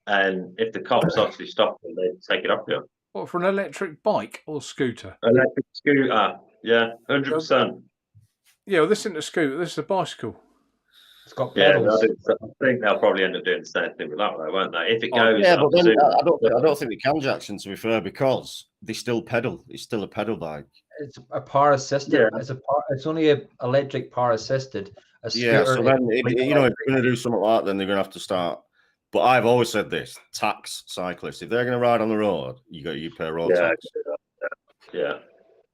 and if the cops actually stop them, they take it up here. What, for an electric bike or scooter? Electric scooter, yeah, 100%. Yeah, well, this isn't a scooter. This is a bicycle. It's got pedals. Yeah, I think they'll probably end up doing the same thing with that, though, won't they? If it goes, yeah, but then I don't think they can, Jackson. To be fair, because they still pedal. It's still a pedal bike. It's a power assisted. Yeah. It's only a electric power assisted. Yeah, so then if they're going to do something like that, then they're going to have to start. But I've always said this: tax cyclists. If they're going to ride on the road, you pay road tax. Yeah.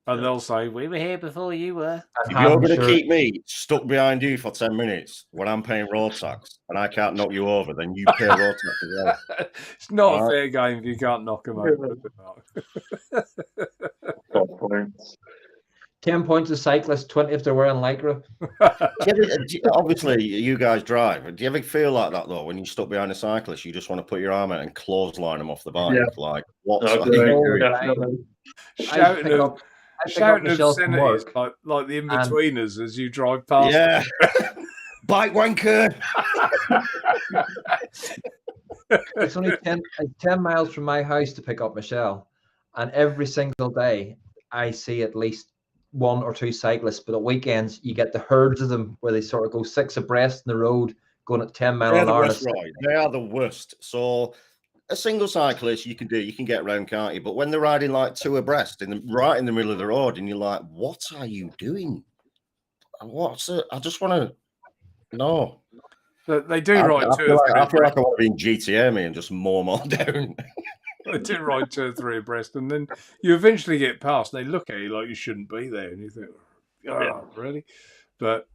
And they'll say, we were here before you were. If you're going to keep me stuck behind you for 10 minutes when I'm paying road tax and I can't knock you over, then you pay road tax as well. It's not a fair game if you can't knock them over. 10 points a cyclist, 20 if they're wearing Lycra. Obviously, you guys drive. Do you ever feel like that, though, when you're stuck behind a cyclist? You just want to put your arm out and clothesline them off the bike? Yeah. Like, what's shouting obscenities like the in-betweeners as you drive past. Yeah. Bike wanker. It's only 10 miles from my house to pick up Michelle. And every single day, I see at least one or two cyclists. But at weekends, you get the herds of them where they sort of go 6 abreast in the road, going at 10 mile They're an the hour. worst, right? They are the worst. So a single cyclist, you can get around, can't you? But when they're riding like two abreast right in the middle of the road, and you're like, what are you doing? What's it? I just want to know. They do ride I two feel or like, three I feel like abreast. I want to be in GTA me and just mow them all down. They do ride 2 or 3 abreast, and then you eventually get past, and they look at you like you shouldn't be there, and you think, oh, really? But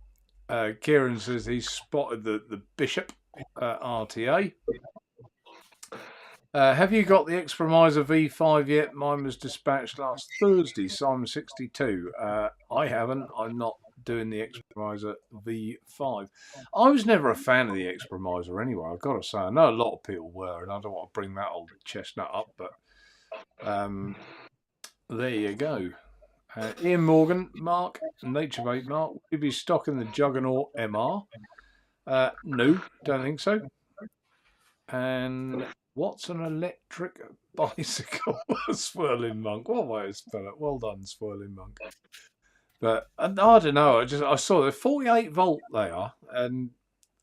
Kieran says he's spotted the Bishop RTA. Have you got the Expremiser V5 yet? Mine was dispatched last Thursday, Simon 62. I haven't. I'm not doing the Expremiser V5. I was never a fan of the Expremiser anyway, I've got to say. I know a lot of people were, and I don't want to bring that old chestnut up, but there you go. Ian Morgan, Mark, Naturevape Mark, will you be stocking the Juggernaut MR? No, don't think so. And what's an electric bicycle? Swirling Monk. What way to spell it? Well done, Swirling Monk. But I don't know. I saw the 48 volt they are, and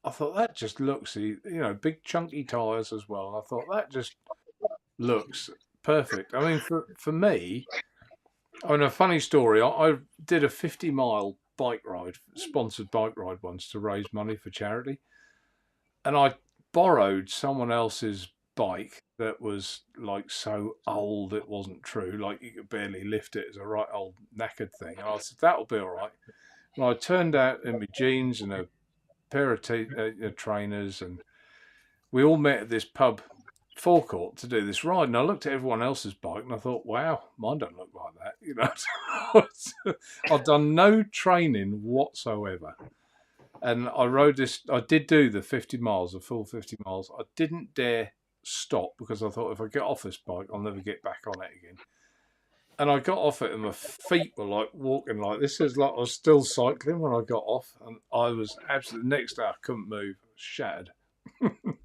I thought that just looks, big chunky tires as well. And I thought that just looks perfect. I mean, for me, a funny story. I did a 50-mile bike ride, sponsored bike ride once to raise money for charity, and I borrowed someone else's bike that was like so old it wasn't true, like you could barely lift it. As a right old knackered thing. And I said, that'll be all right. And I turned out in my jeans and a pair of trainers, and we all met at this pub forecourt to do this ride. And I looked at everyone else's bike and I thought, wow, mine don't look like that. I've done no training whatsoever. And I rode this, I did do the 50 miles, the full 50 miles. I didn't dare stop because I thought if I get off this bike, I'll never get back on it again. And I got off it and my feet were like walking like this. Is like I was still cycling when I got off, and I was absolutely, the next day I couldn't move, shattered.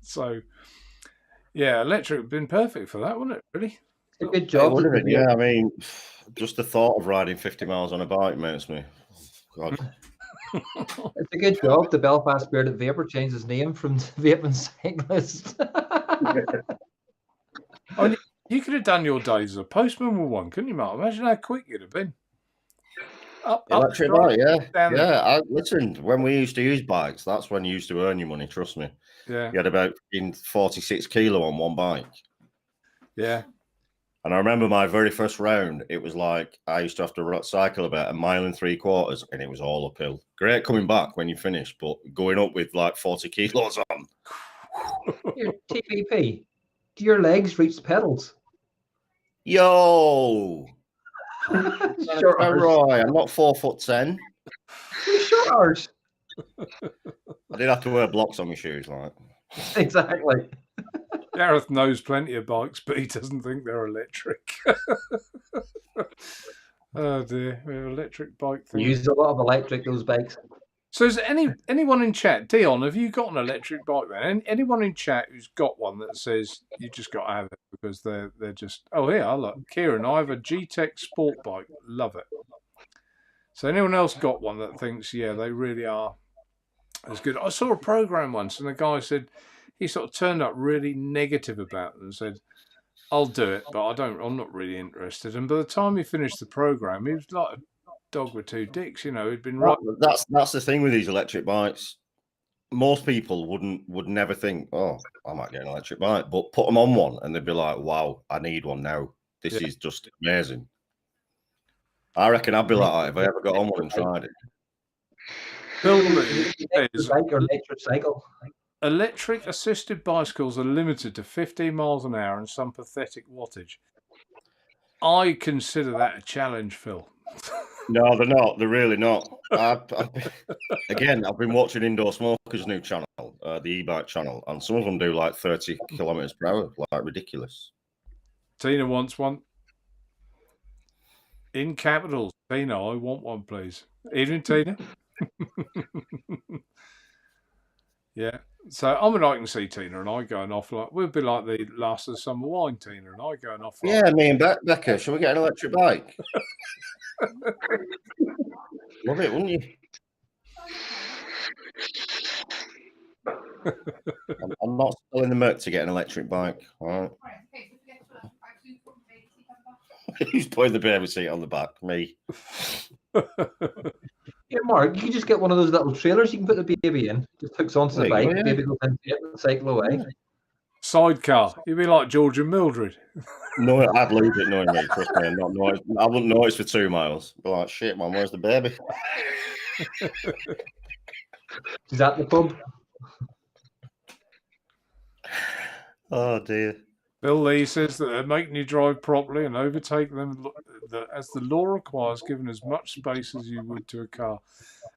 So, yeah, electric would have been perfect for that, wouldn't it, really? It's a good job. Yeah, I mean, just the thought of riding 50 miles on a bike makes me, God. It's a good job. The Belfast Bearded Vapor changed his name from Vaping Cyclist. You could have done your days as a postman with one, couldn't you, Mark? Imagine how quick you'd have been. Electric bike, yeah. Listen, when we used to use bikes, that's when you used to earn your money, trust me. Yeah. You had about 46 kilo on one bike. Yeah. And I remember my very first round, it was like I used to have to cycle about 1.75 miles, and it was all uphill. Great coming back when you finish, but going up with like 40 kilos on. Your TVP, do your legs reach the pedals? Yo! Short arse. Roy, I'm not 4'10". Short arse. I did have to wear blocks on my shoes, like. Exactly. Gareth knows plenty of bikes, but he doesn't think they're electric. Oh dear, we have electric bike thing. Use a lot of electric, those bikes. So is anyone in chat, Dion, have you got an electric bike then? Anyone in chat who's got one that says you just got to have it because they're just, oh here, look, Kieran, I have a G-Tech sport bike, love it. So anyone else got one that thinks, yeah, they really are as good? I saw a program once and the guy said, he sort of turned up really negative about it and said, I'll do it, but I'm not really interested. And by the time he finished the program, he was like a dog with two dicks, he'd been right. That's the thing with these electric bikes. Most people would never think, oh, I might get an electric bike, but put them on one and they'd be like, wow, I need one now. This is just amazing. I reckon I'd be like that if I ever got on one and tried it. Electric cycle. Electric assisted bicycles are limited to 15 miles an hour and some pathetic wattage. I consider that a challenge, Phil. No, they're not. They're really not. Again, I've been watching Indoor Smoker's new channel, the e-bike channel, and some of them do like 30 kilometers per hour, like ridiculous. Tina wants one. In capitals, Tina, I want one, please. Evening, Tina. Yeah. So I can see Tina and I going off like we'll be like the last of the summer wine, Tina and I going off. Yeah, me and Becca, shall we get an electric bike? Love it, wouldn't you? I'm not still in the Merc to get an electric bike. All right. Who's putting the baby seat on the back? Me. Yeah, Mark, you can just get one of those little trailers. You can put the baby in. Just hooks onto the bike. Yeah. Baby goes into it and cycle away. Sidecar. You'd be like George and Mildred. No, I'd lose it knowing me. Trust me. I wouldn't notice for 2 miles. Be like, shit, man, where's the baby? Is that the pub? Oh dear. Bill Lee says that they're making you drive properly and overtake them as the law requires, given as much space as you would to a car.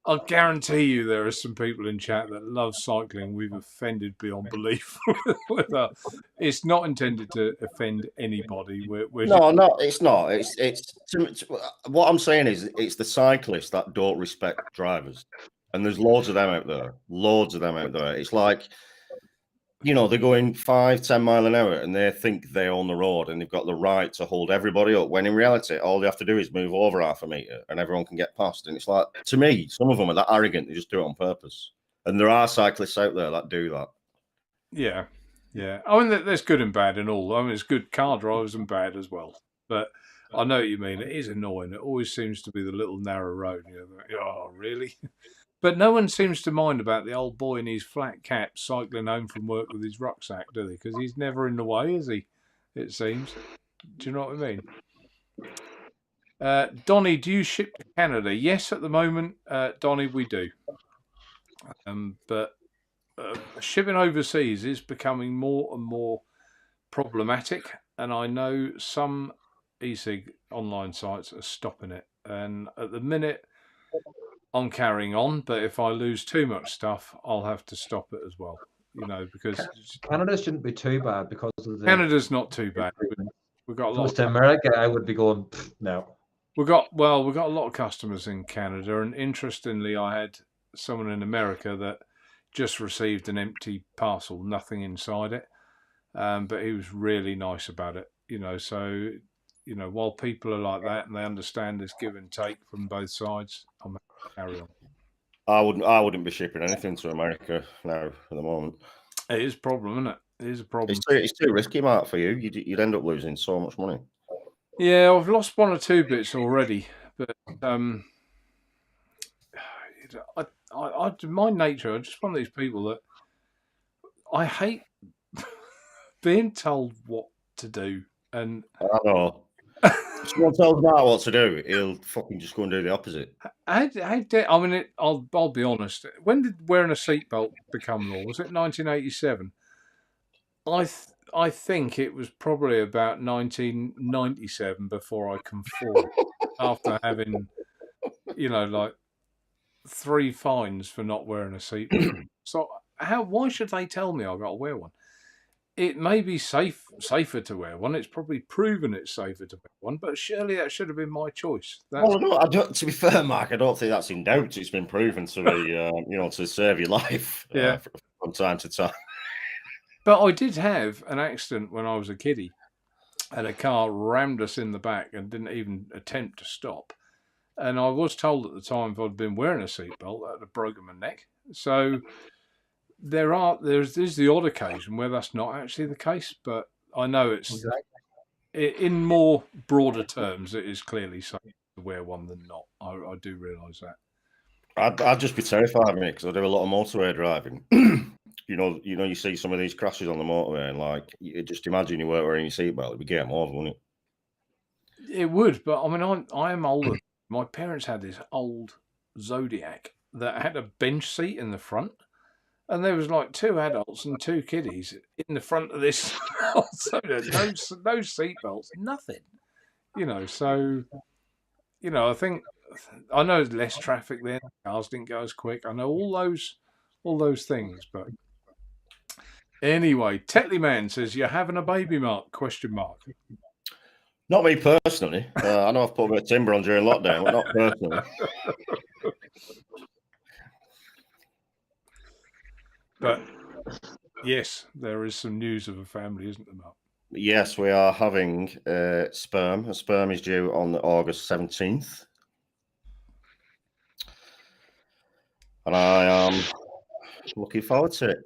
I'll guarantee you there are some people in chat that love cycling we've offended beyond belief. It's not intended to offend anybody. No, it's not. It's what I'm saying is it's the cyclists that don't respect drivers. And there's loads of them out there. Loads of them out there. It's like, you know, they're going 5-10 miles an hour and they think they own the road and they've got the right to hold everybody up, when in reality, all they have to do is move over half a metre and everyone can get past. And it's like, to me, some of them are that arrogant, they just do it on purpose. And there are cyclists out there that do that. Yeah, yeah. I mean, there's good and bad and all. I mean, there's good car drivers and bad as well. But I know what you mean. It is annoying. It always seems to be the little narrow road. You know, oh, really? But no one seems to mind about the old boy in his flat cap cycling home from work with his rucksack, do they? Because he's never in the way, is he? It seems. Do you know what I mean? Donnie, do you ship to Canada? Yes, at the moment, Donnie, we do. But shipping overseas is becoming more and more problematic. And I know some e-cig online sites are stopping it. And at the minute, I'm carrying on, but if I lose too much stuff, I'll have to stop it as well. You know, because Canada shouldn't be too bad because of the Canada's not too bad. We've got a lot. If it was to America, I would be going no. We've got a lot of customers in Canada, and interestingly, I had someone in America that just received an empty parcel, nothing inside it, but he was really nice about it. You know, so you know, while people are like that and they understand there's give and take from both sides, I'm happy to carry on. I wouldn't be shipping anything to America now at the moment. It is a problem, isn't it? It is a problem. It's too risky, Mark, for you. You'd end up losing so much money. Yeah, I've lost 1 or 2 bits already, but my nature, I'm just one of these people that I hate being told what to do, and I know. If someone tells Mark what to do, he'll fucking just go and do the opposite. I mean, I'll be honest. When did wearing a seatbelt become law? Was it 1987? I think it was probably about 1997 before I conformed. After having, you know, like 3 fines for not wearing a seatbelt. So why should they tell me I've got to wear one? It may be safer to wear one. It's probably proven it's safer to wear one, but surely that should have been my choice. Well, no, to be fair, Mark, I don't think that's in doubt. It's been proven to be, you know, to save your life from time to time. But I did have an accident when I was a kiddie, and a car rammed us in the back and didn't even attempt to stop. And I was told at the time if I'd been wearing a seatbelt, that would have broken my neck. So there's the odd occasion where that's not actually the case, but I know it's in more broader terms, it is clearly safer to wear one than not. I do realise that. I'd just be terrified of it because I do a lot of motorway driving. You know, you see some of these crashes on the motorway, and like, you just imagine you weren't wearing your seatbelt, it'd be game over, wouldn't it? It would, but I mean, I am older. My parents had this old Zodiac that had a bench seat in the front, and there was like 2 adults and 2 kiddies in the front of this Zodiac. No seatbelts, nothing. You know, so you know, I know there's less traffic then. Cars didn't go as quick. I know all those things, but anyway, Tetley Man says, "You're having a baby, Mark?" ? Not me personally. I know I've put a bit of timber on during lockdown, but not personally. But yes, there is some news of a family, isn't there, Mark? Yes, we are having sperm. A sperm is due on August 17th. And I am looking forward to it.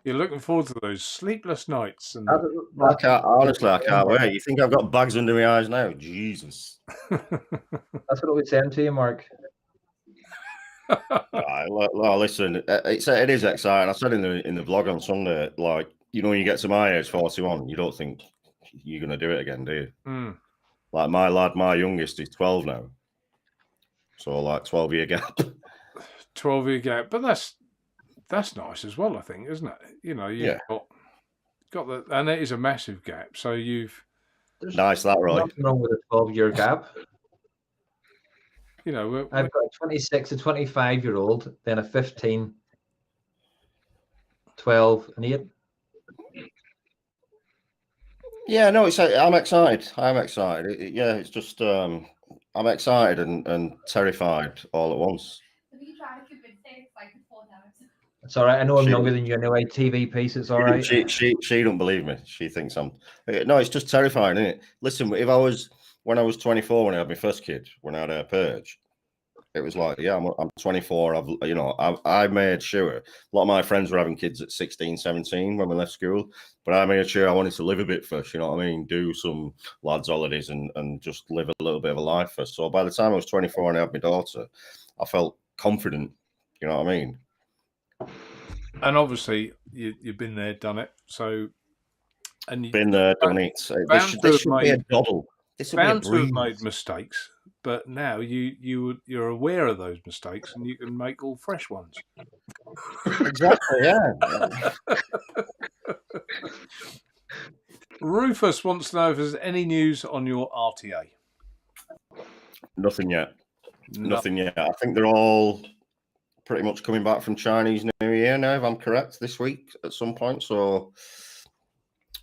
You're looking forward to those sleepless nights. And I can't, honestly, I can't wait. You think I've got bags under my eyes now? Jesus. That's what I was saying to you, Mark. Listen, it is exciting. I said in the vlog on Sunday, like, you know, when you get to my age, 41, you don't think you're going to do it again, do you? Mm. Like my lad, my youngest is 12 now. So like 12-year gap. 12-year gap. But that's nice as well, I think, isn't it? You know, you've got the, and it is a massive gap. So There's nice that, right? nothing wrong with a 12-year gap. You know, I've got a 26 to 25-year-old, then a 15, 12, and 8. Yeah, no, I'm excited. I'm excited. It's just I'm excited and terrified all at once. It's all right. I know I'm younger than you anyway. TV piece, it's all right. She don't believe me. She thinks I'm. No, it's just terrifying, isn't it? Listen, when I was 24, when I had my first kid, when I had a purge, it was like, yeah, I'm 24. I made sure a lot of my friends were having kids at 16, 17 when we left school, but I made sure I wanted to live a bit first. You know what I mean? Do some lads' holidays and just live a little bit of a life first. So by the time I was 24 and I had my daughter, I felt confident. You know what I mean? and obviously you've been there, done it. So, and you've Been there, done it. This should be a doddle. This would be a bound to have breeze. made mistakes, but now you're aware of those mistakes and you can make all fresh ones. Exactly, yeah. Rufus wants to know if there's any news on your RTA. Nothing yet. Nothing yet. I think they're all pretty much coming back from Chinese New Year now, if I'm correct, this week at some point. So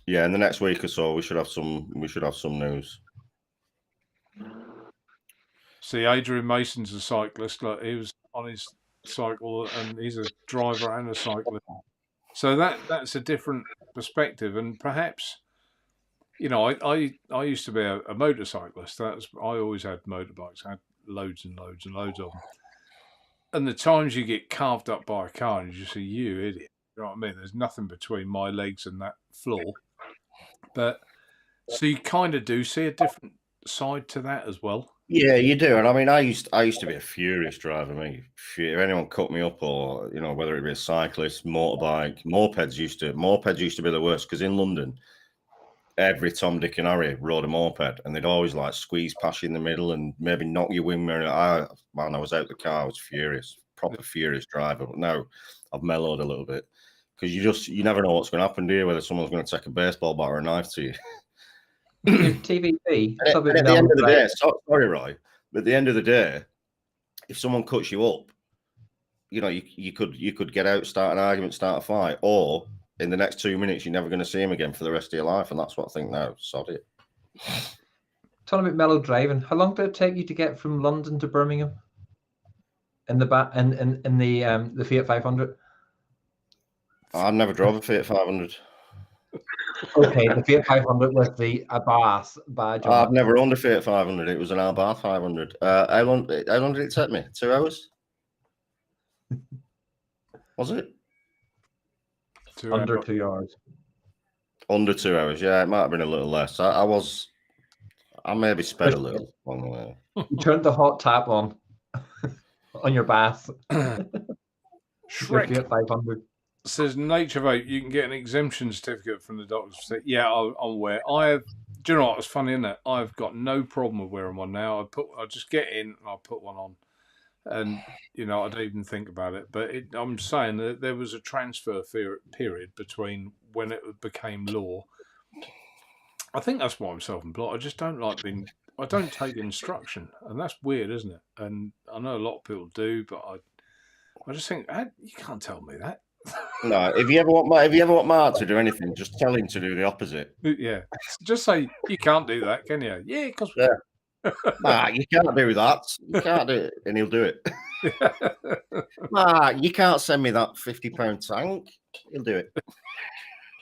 yeah, in the next week or so we should have some news. See, Adrian Mason's a cyclist. Like, he was on his cycle, and he's a driver and a cyclist. So that's a different perspective, and perhaps, you know, I used to be a motorcyclist. I always had motorbikes. I had loads and loads and loads of them. And the times you get carved up by a car and you just say, you idiot. You know what I mean? There's nothing between my legs and that floor. But so you kind of do see a different side to that as well. Yeah, you do. And I mean, I used to be a furious driver. I mean, if anyone cut me up, or, you know, whether it be a cyclist, motorbike, mopeds used to be the worst, because in London, every Tom, Dick and Harry rode a moped, and they'd always like squeeze past you in the middle and maybe knock your wing mirror. I was out the car, I was furious, proper furious driver. But now I've mellowed a little bit, because you never know what's going to happen, do you? Whether someone's going to take a baseball bat or a knife to you. TVP. At the end of the day, sorry, Roy, but at the end of the day, if someone cuts you up, you know, you could get out, start an argument, start a fight, or in the next 2 minutes, you're never going to see him again for the rest of your life, and that's what I think now. Sod it. Tell me about mellow driving. How long did it take you to get from London to Birmingham? In the Fiat 500. I've never drove a Fiat 500. Okay, the Fiat 500 with the Abarth badge. I've never owned a Fiat 500. It was an Abarth 500. How long did it take me? 2 hours? Was it? Under 2 hours. Under 2 hours, yeah. It might have been a little less. I maybe sped a little on the way. You turned the hot tap on your bath. Shrek Fiat 500. says Naturevape, you can get an exemption certificate from the doctors. Yeah, I'm aware. Do you know what? It's funny, isn't it? I've got no problem with wearing one now. I just get in and I put one on, and you know, I don't even think about it. But I'm saying that there was a transfer period between when it became law. I think that's why I'm self-employed. I just don't like being. I don't take instruction, and that's weird, isn't it? And I know a lot of people do, but I just think you can't tell me that. No, if you ever want Mark to do anything, just tell him to do the opposite. Yeah, just say you can't do that, can you? Yeah, because Nah, you can't do that. You can't do it, and he'll do it. Nah, you can't send me that £50 tank. He'll do it.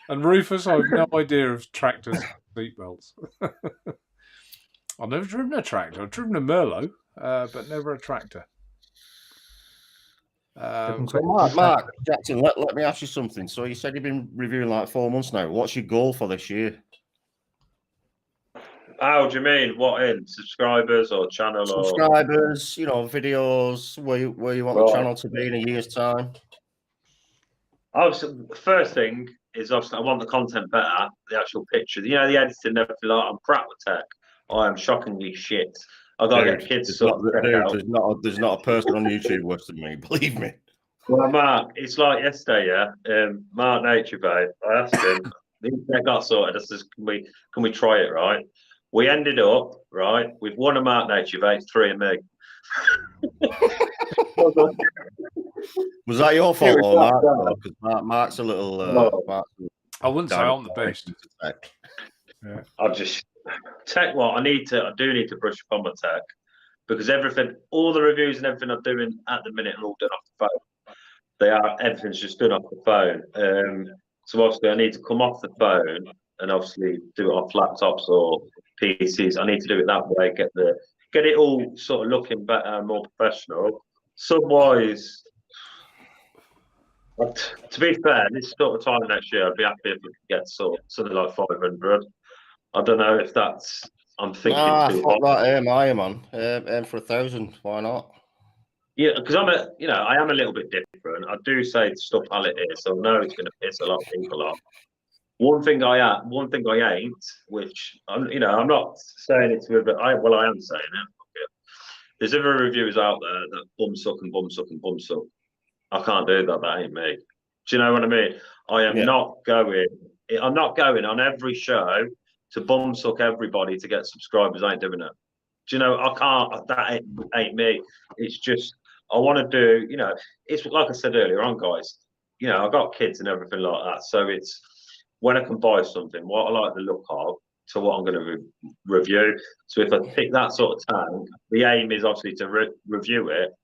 And Rufus, I have no idea of tractors and seatbelts. I've never driven a tractor. I've driven a Merlot, but never a tractor. So Marc Jackson, let me ask you something. So you said you've been reviewing like 4 months now. What's your goal for this year? How do you mean? What in subscribers or channel subscribers? You know, videos. Where you want the channel to be in a year's time? Obviously, the first thing is obviously I want the content better, the actual pictures. You know, the editing and everything. Like, I'm crap with tech. I am shockingly shit. I gotta get kids to check out. There's not a person on YouTube worse than me. Believe me. Well, Mark, it's like yesterday, yeah. Marc Naturevape. I asked him. The internet got sorted. I said, can we try it, right? We ended up, right, with one of Marc Naturevape, 3 of me. Was that your fault or Mark? Because Mark's a little. I wouldn't say I'm the best. Yeah. I just tech. What I do need to brush up on my tech because all the reviews and everything I'm doing at the minute are all done off the phone. Everything's just done off the phone. So obviously I need to come off the phone and obviously do it off laptops or PCs. I need to do it that way. Get it all sort of looking better and more professional. Sub-wise, to be fair, this sort of time next year, I'd be happy if we could get something like 500. I don't know if I'm thinking too hot. That aim, I am on. Aim for 1,000. Why not? Yeah, because I am a little bit different. I do say stuff how it is, so I know it's going to piss a lot of people off. One thing I ain't, which I'm not saying it to, but I am saying it. There's other reviewers out there that bum suck and bum suck and bum suck. I can't do that. That ain't me. Do you know what I mean? I'm not going on every show to bum suck everybody to get subscribers. I ain't doing it. Do you know? I can't. That ain't me. It's just I want to do. It's like I said earlier on, guys. I've got kids and everything like that. So it's when I can buy something, what I like the look of, to what I'm going to review. So if I pick that sort of tank, the aim is obviously to review it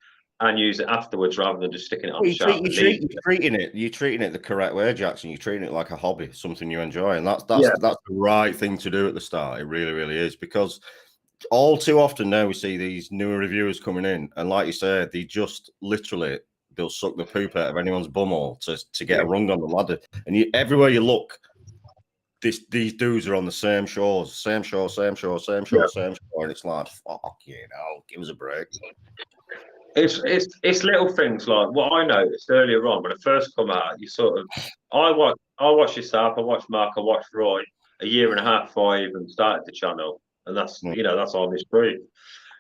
and use it afterwards rather than just sticking it on the shelf. You're treating it the correct way, Jackson. You're treating it like a hobby, something you enjoy, and that's the right thing to do at the start. It really, really is, because all too often now we see these newer reviewers coming in, and like you said, they just literally they'll suck the poop out of anyone's bumhole to get a rung on the ladder. And everywhere you look, these dudes are on the same show, and it's like, fuck give us a break. It's little things like what I noticed earlier on when I first come out. You sort of, I watched yourself, I watched Mark, I watched Roy a year and a half before I even started the channel, and that's that's all this brief.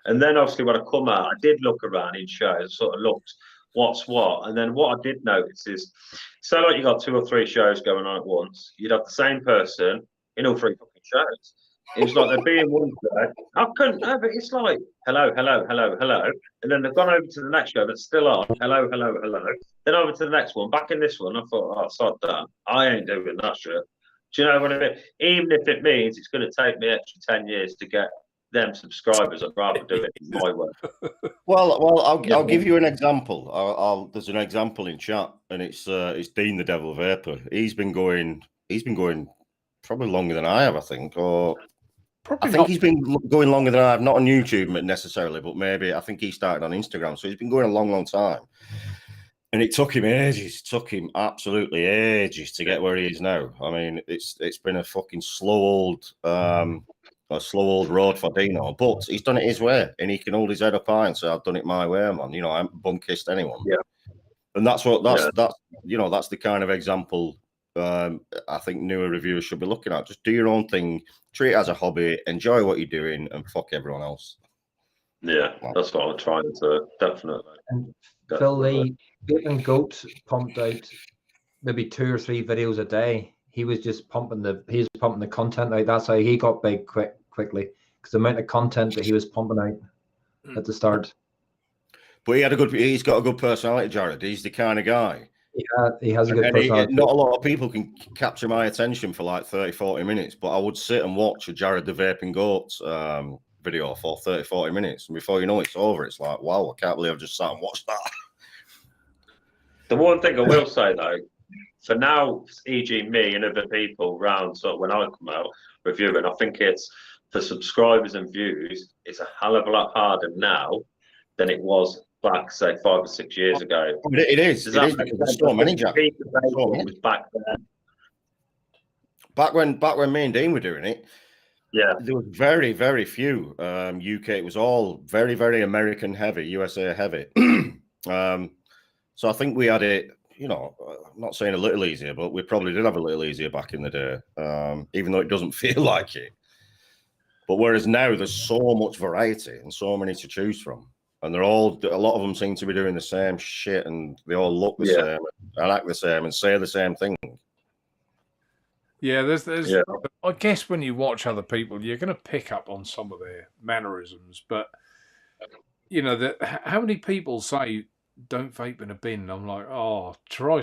And then obviously when I come out, I did look around in shows, sort of looked what's what, and then what I did notice is, so like you got 2 or 3 shows going on at once, you'd have the same person in all 3 fucking shows. It was like they'd be in one show. I couldn't have it. It's like hello, and then they've gone over to the next show that's still on. Hello. Then over to the next one. Back in this one, I thought, oh, sod that. I ain't doing that shit. Do you know what I mean? Even if it means it's going to take me extra 10 years to get them subscribers, I'd rather do it my way. Well, I'll give you an example. There's an example in chat, and it's Dean the Devil Vapor. He's been going probably longer than I have, I think, or. I think he's been going longer than I have, not on YouTube necessarily, but maybe I think he started on Instagram. So he's been going a long, long time. And it took him ages, absolutely ages to get where he is now. I mean, it's been a fucking slow old road for Dino, but he's done it his way, and he can hold his head up high and say, I've done it my way, man. I haven't bum kissed anyone. Yeah. And that's the kind of example I think newer reviewers should be looking at. Just do your own thing, treat it as a hobby, enjoy what you're doing, and fuck everyone else. Yeah, that's what I'm trying to definitely. And Phil, the Vaping Goat pumped out maybe 2 or 3 videos a day. He was just pumping the content out. That's how he got big quickly, because the amount of content that he was pumping out at the start. But he's got a good personality, Jared. He's the kind of guy. He has a good personality. Not a lot of people can capture my attention for like 30-40 minutes, but I would sit and watch a Jared the Vaping Goats video for 30-40 minutes, and before you know it's over, it's like, wow, I can't believe I've just sat and watched that. The one thing I will say though, for now, e.g. me and other people round, so when I come out reviewing, I think it's for subscribers and views, it's a hell of a lot harder now than it was back, say, 5 or 6 years ago. It is. Does It that is make because there's sense? so I many, think Jack. peak of So vaping many. was back then. Back when me and Dean were doing it, Yeah. there was very, very few. UK, it was all very, very American heavy, USA heavy. So I think we had it, you know, I'm not saying a little easier, but we probably did have a little easier back in the day, even though it doesn't feel like it. But whereas now there's so much variety and so many to choose from, and they're all, a lot of them seem to be doing the same shit, and they all look the same and act the same and say the same thing. Yeah, there's Yeah. I guess when you watch other people, you're going to pick up on some of their mannerisms. But you know, how many people say don't vape in a bin? I'm like, oh, try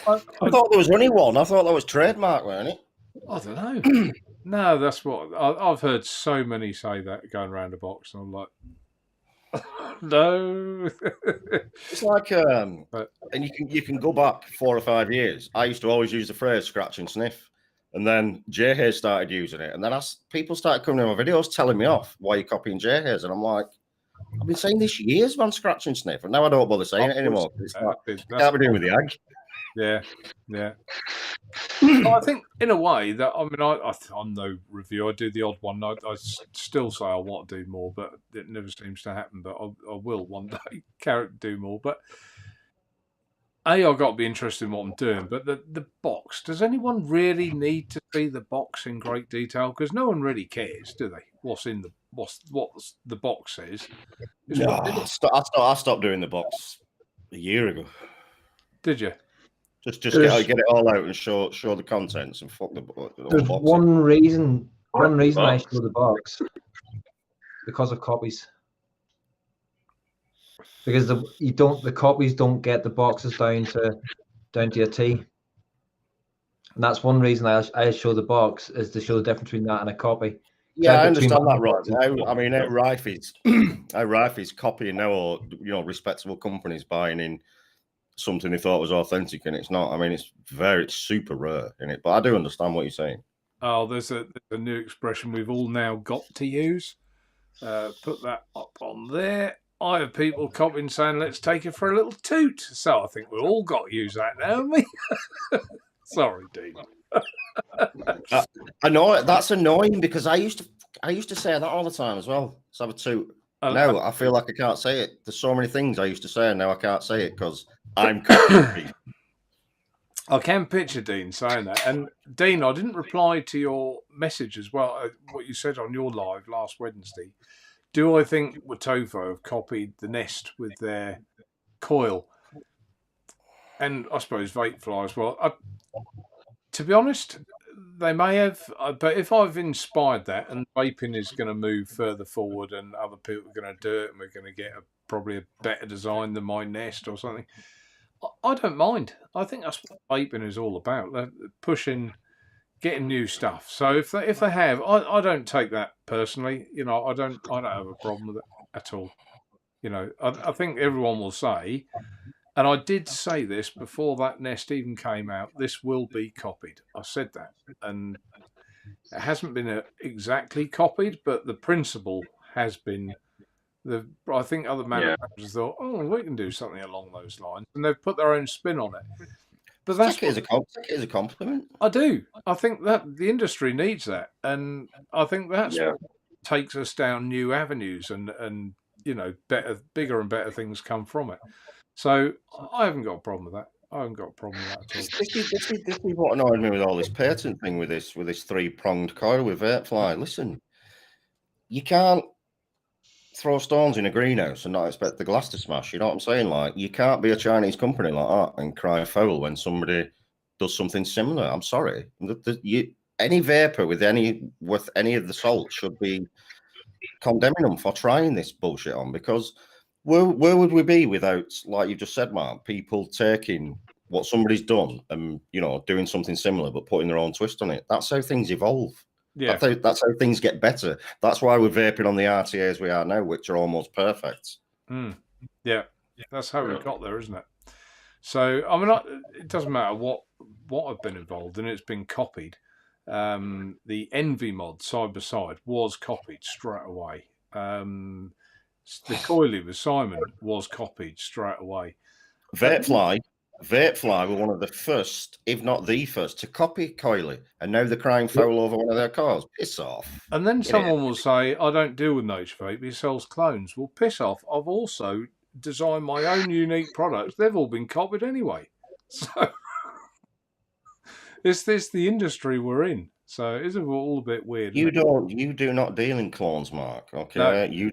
I thought there was only one. I thought that was trademark, weren't it? I don't know. No, that's what I've heard so many say that going around the box, and I'm like, no. It's like, and you can go back 4 or 5 years. I used to always use the phrase scratch and sniff, and then J Hayes started using it, and then people started coming to my videos telling me off, why you're copying J Hayes, and I'm like, I've been saying this years, man, scratch and sniff, and now I don't bother saying it anymore. It's like, I can't be doing with the egg. Yeah, yeah. I think in a way that, I mean, I'm no review. I do the odd one. I still say I want to do more, but it never seems to happen. But I will one day do more. But I've got to be interested in what I'm doing. But the box, does anyone really need to see the box in great detail? Because no one really cares, do they? What the box says. No, I stopped doing the box a year ago. Did you? Just get it all out and show the contents and fuck the There's box. one reason I show the box, because of copies. Because the copies don't get the boxes down to a T. And that's one reason I show the box, is to show the difference between that and a copy. Yeah, I understand that, Rob. I mean, how rife is copying now, or respectable companies buying in something they thought was authentic and it's not. I mean, it's super rare in it, but I do understand what you're saying. Oh, there's a new expression we've all now got to use. Put that up on there. I have people copying saying, let's take it for a little toot. So I think we've all got to use that now, haven't we? Sorry, Dean. I know that's annoying, because I used to say that all the time as well. Let's have a toot. Now I feel like I can't say it. There's so many things I used to say, and now I can't say it because I'm copying. I can picture Dean saying that. And Dean, I didn't reply to your message as well, what you said on your live last Wednesday. Do I think Watofo have copied the Nest with their coil? And I suppose Vapefly as well. To be honest, they may have, but if I've inspired that and vaping is going to move further forward and other people are going to do it and we're going to get probably a better design than my Nest or something, I don't mind. I think that's what vaping is all about. They're pushing, getting new stuff. So if they have, I don't take that personally. I don't have a problem with it at all. I think everyone will say, and I did say this before that Nest even came out, this will be copied. I said that, and it hasn't been exactly copied, but the principle has been. I think other manufacturers thought, oh, we can do something along those lines, and they've put their own spin on it. But that's take it as a compliment. I do. I think that the industry needs that, and I think that's what takes us down new avenues, and bigger and better things come from it. So I haven't got a problem with that. I haven't got a problem with that at all. This is what annoyed me with all this patent thing with this 3-pronged coil with Vapefly. Listen, you can't throw stones in a greenhouse and not expect the glass to smash. You know what I'm saying? Like, you can't be a Chinese company like that and cry foul when somebody does something similar. I'm sorry. Any vapor with any of the salt should be condemning them for trying this bullshit on, because where would we be without, like you just said, Mark, people taking what somebody's done and doing something similar but putting their own twist on it? That's how things evolve. Yeah, that's how things get better. That's why we're vaping on the RTAs we are now, which are almost perfect. Yeah, that's how we got there, isn't it? So I mean, it doesn't matter what I've been involved in; it's been copied. the Envy mod side by side was copied straight away. The Coily with Simon was copied straight away. Vapefly were one of the first, if not the first, to copy Coily, and now they're crying foul over one of their cars. Piss off. And then someone will say, I don't deal with Naturevape, he sells clones. Well, piss off. I've also designed my own unique products. They've all been copied anyway. So is this the industry we're in? So isn't it all a bit weird? You do not deal in clones, Mark. Okay, No, you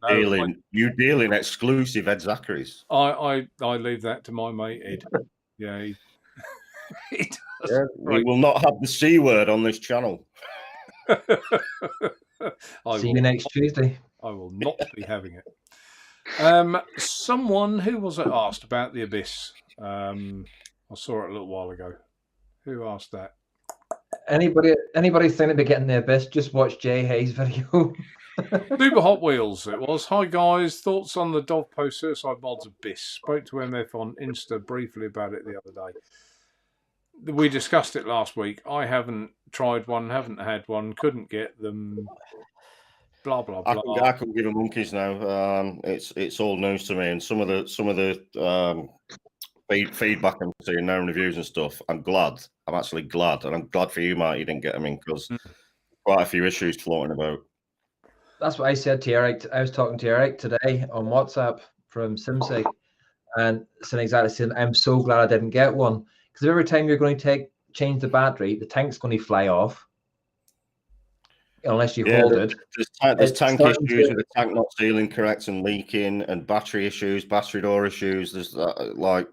deal in exclusive Ed Zachary's. I leave that to my mate Ed. Yeah, he does. Yeah, we will not have the C word on this channel. See you next Tuesday. I will not be having it. Someone who was it asked about the Abyss. I saw it a little while ago. Who asked that? Anybody thinking about getting the Abyss, just watch Jay Hayes' video. Super Hot Wheels it was. Hi guys, thoughts on the Dovpo Suicide Mods Abyss? Spoke to MF on Insta briefly about it the other day. We discussed it last week. I haven't tried one, haven't had one, couldn't get them. Blah blah blah. I couldn't give a monkeys now. It's all news to me, and some of the feedback I'm seeing now in reviews and stuff. I'm actually glad, and I'm glad for you, Mark, you didn't get them in, because quite a few issues floating about. That's what I said to Eric. I was talking to Eric today on WhatsApp from SimSig, and saying exactly the same. I'm so glad I didn't get one, because every time you're going to change the battery, the tank's going to fly off unless you hold it. There's tank issues with the tank not sealing correct and leaking, and battery issues, battery door issues. There's like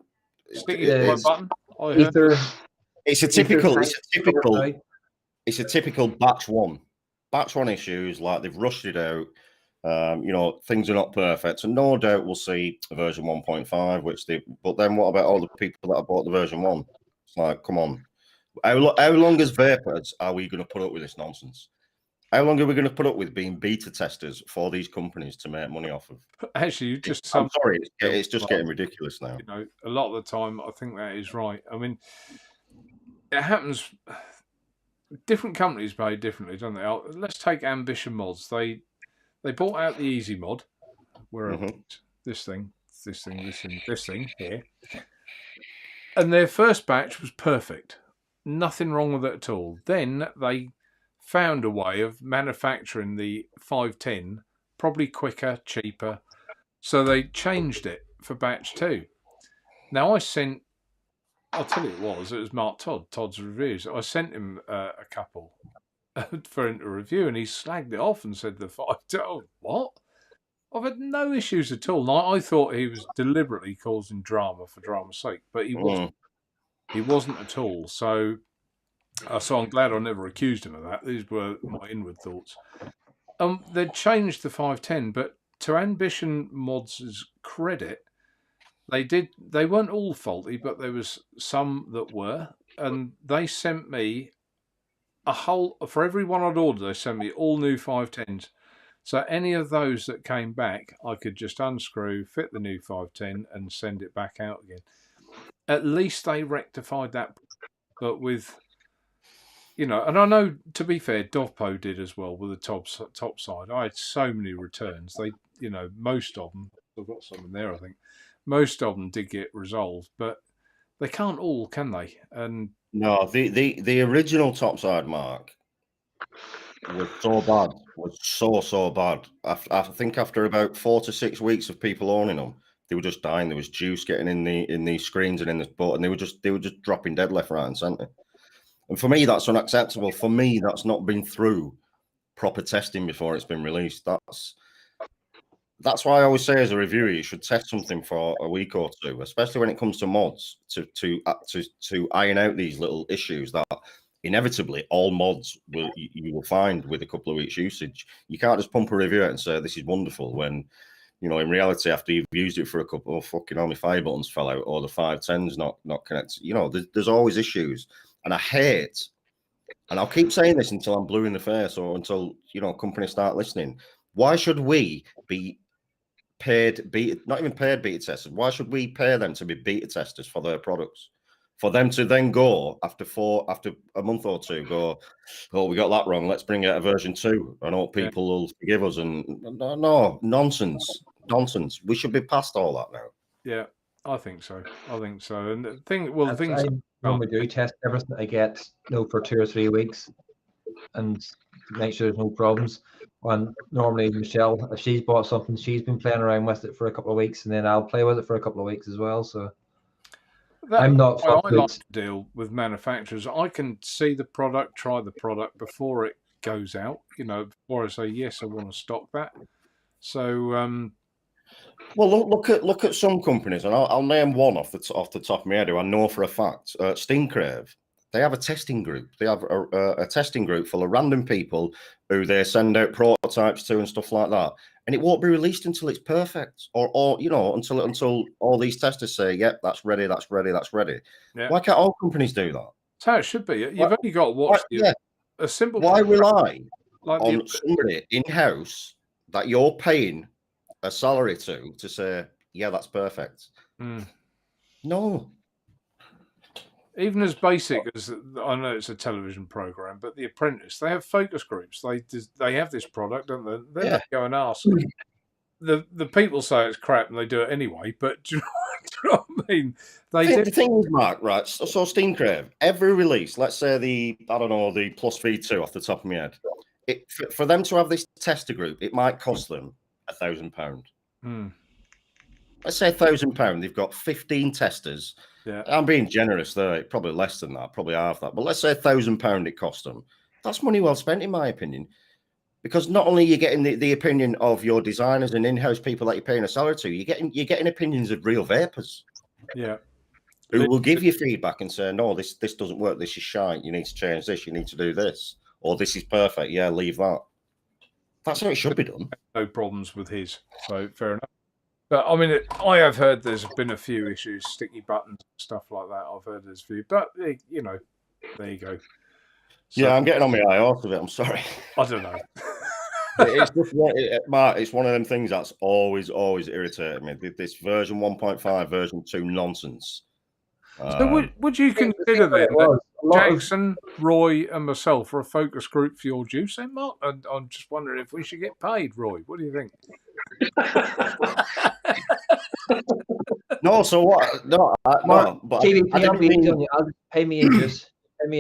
button. It's a typical batch one issues. Like they've rushed it out. Things are not perfect, and no doubt we'll see a version 1.5. But then what about all the people that have bought the version 1? It's like, come on, how long as vapors are we going to put up with this nonsense? How long are we going to put up with being beta testers for these companies to make money off of? Actually, I'm sorry, it's just getting ridiculous now. A lot of the time, I think that is right. I mean, it happens. Different companies behave differently, don't they? Let's take Ambition Mods. They bought out the Easy Mod, where this thing here, and their first batch was perfect. Nothing wrong with it at all. Then they found a way of manufacturing the 510 probably quicker, cheaper, so they changed it for batch 2. Now I'll tell you it was Mark Todd's reviews. I sent him a couple for him to review, and he slagged it off and said the 510. What? I've had no issues at all. Now, I thought he was deliberately causing drama for drama's sake, but he wasn't. He wasn't at all. So I'm glad I never accused him of that. These were my inward thoughts. They'd changed the 510, but to Ambition Mods' credit, they weren't all faulty, but there was some that were, and they sent me for every one I'd ordered, they sent me all new 510s. So any of those that came back, I could just unscrew, fit the new 510, and send it back out again. At least they rectified that. But with, and I know, to be fair, Dovpo did as well with the top side. I had so many returns. They, most of them, I've got some in there, I think. Most of them did get resolved, but they can't all, can they? And no, the original topside, Mark, was so bad. Was so bad. I think after about 4 to 6 weeks of people owning them, they were just dying. There was juice getting in the screens and in the boat, and they were just dropping dead left, right, and centre. And for me, that's unacceptable. For me, that's not been through proper testing before it's been released. That's why I always say, as a reviewer, you should test something for a week or two, especially when it comes to mods, to iron out these little issues that inevitably all mods you will find with a couple of weeks usage. You can't just pump a review out and say this is wonderful when, in reality, after you've used it for a couple of all my fire buttons fell out, or the 510's not connected. There's always issues, and I hate, and I'll keep saying this until I'm blue in the face or until companies start listening. Why should we be paid not even paid beta testers? Why should we pay them to be beta testers for their products? For them to then go after a month or two, go, oh, we got that wrong. Let's bring out a version 2, and hope people will forgive us. And no, nonsense. We should be past all that now. Yeah, I think so. And the things I normally do test everything I get, for 2 or 3 weeks, and to make sure there's no problems. And normally Michelle, if she's bought something, she's been playing around with it for a couple of weeks, and then I'll play with it for a couple of weeks as well. So I'm not. I like to deal with manufacturers. I can see the product, try the product before it goes out. Before I say yes, I want to stock that. So, well, look at some companies, and I'll name one off the top of my head who I know for a fact. Stingcrave. They have a testing group. They have a testing group full of random people who they send out prototypes to and stuff like that. And it won't be released until it's perfect, or until all these testers say, "Yep, that's ready, that's ready, that's ready." Yeah. Why can't all companies do that? That's how it should be. You've only got to watch a simple. Why rely on somebody in house that you're paying a salary to say, "Yeah, that's perfect"? No. Even as basic as, I know it's a television program, but The Apprentice, they have focus groups. They have this product, don't they? Then they go and ask. The people say it's crap and they do it anyway, but do you know what I mean? The thing is, Mark, right? So Stingcrave, every release, let's say the Plus V2 off the top of my head, for them to have this tester group, it might cost them £1,000. Let's say £1,000. They've got 15 testers. Yeah, I'm being generous there. Probably less than that, probably half that. But let's say £1,000 it cost them. That's money well spent, in my opinion. Because not only are you getting the opinion of your designers and in-house people that you're paying a salary to, you're getting opinions of real vapors. Yeah. Who will give you feedback and say, no, this doesn't work, this is shite, you need to change this, you need to do this. Or this is perfect, yeah, leave that. That's how it should be done. No problems with his, so fair enough. But I mean, I have heard there's been a few issues, sticky buttons, stuff like that. I've heard there's a few, but there you go. So, yeah, I'm getting on my eye off of it. I'm sorry. I don't know. It's just, Mark, it's one of them things that's always irritated me. This version 1.5, version 2 nonsense. So would you consider then that Jackson, Roy, and myself are a focus group for your juice, then, Mark? And I'm just wondering if we should get paid, Roy. What do you think? No, so what? No, but TV, pay me in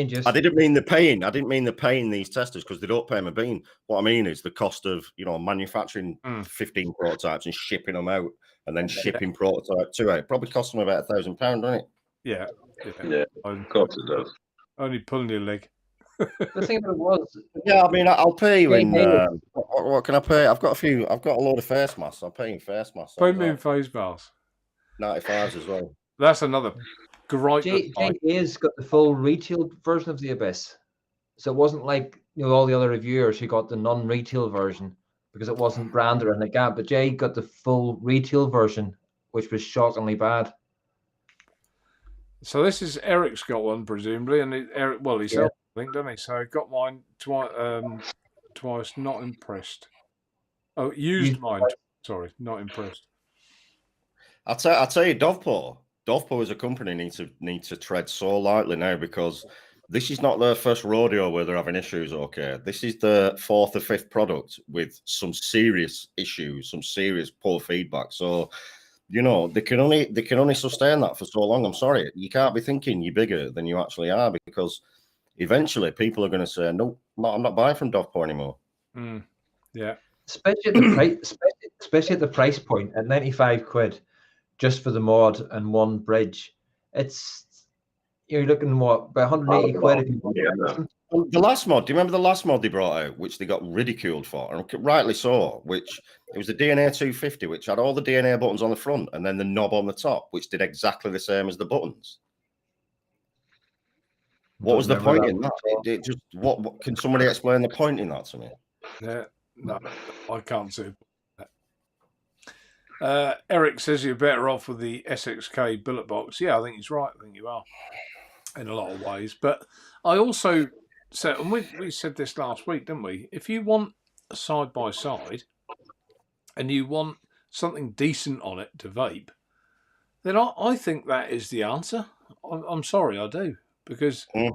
juice. I didn't mean the paying. I didn't mean the paying these testers because they don't pay me a bean. What I mean is the cost of manufacturing 15 prototypes and shipping them out, and then shipping prototype to it. It probably cost them about £1,000, doesn't it? Yeah. Of course it does. Only pulling your leg. The thing about it was, yeah, I mean, I'll pay you in. What can I pay? I've got a load of face masks. I'll pay you in face masks. Pay me in face masks. 95s as well. That's another gripe. JA's got the full retail version of the Abyss, so it wasn't like all the other reviewers who got the non-retail version because it wasn't branded or anything like that. But Jay got the full retail version, which was shockingly bad. So this is Eric's got one presumably, and Eric, well, he sells, I think, doesn't he? So I got mine twice. Not impressed. Oh, used mine. Sorry, not impressed. I'll tell you, Dovpo as a company need to tread so lightly now, because this is not their first rodeo where they're having issues. Okay, this is the 4th or 5th product with some serious issues, some serious poor feedback. So they can only sustain that for so long. I'm sorry, you can't be thinking you're bigger than you actually are, because eventually people are going to say, no, I'm not buying from Dovpo anymore. Yeah, especially at the price, especially at the price point at £95 just for the mod and one bridge. You're looking about 180 quid if you want the last mod. Do you remember the last mod they brought out, which they got ridiculed for, and rightly so? Which it was the DNA 250, which had all the DNA buttons on the front and then the knob on the top, which did exactly the same as the buttons. What was the point in that? It just what can somebody explain the point in that to me? Yeah, no, I can't see. Eric says you're better off with the SXK billet box. Yeah, I think he's right. I think you are in a lot of ways. But I also said, and we said this last week, didn't we? If you want a side-by-side and you want something decent on it to vape, then I think that is the answer. I'm sorry, I do, because Mm.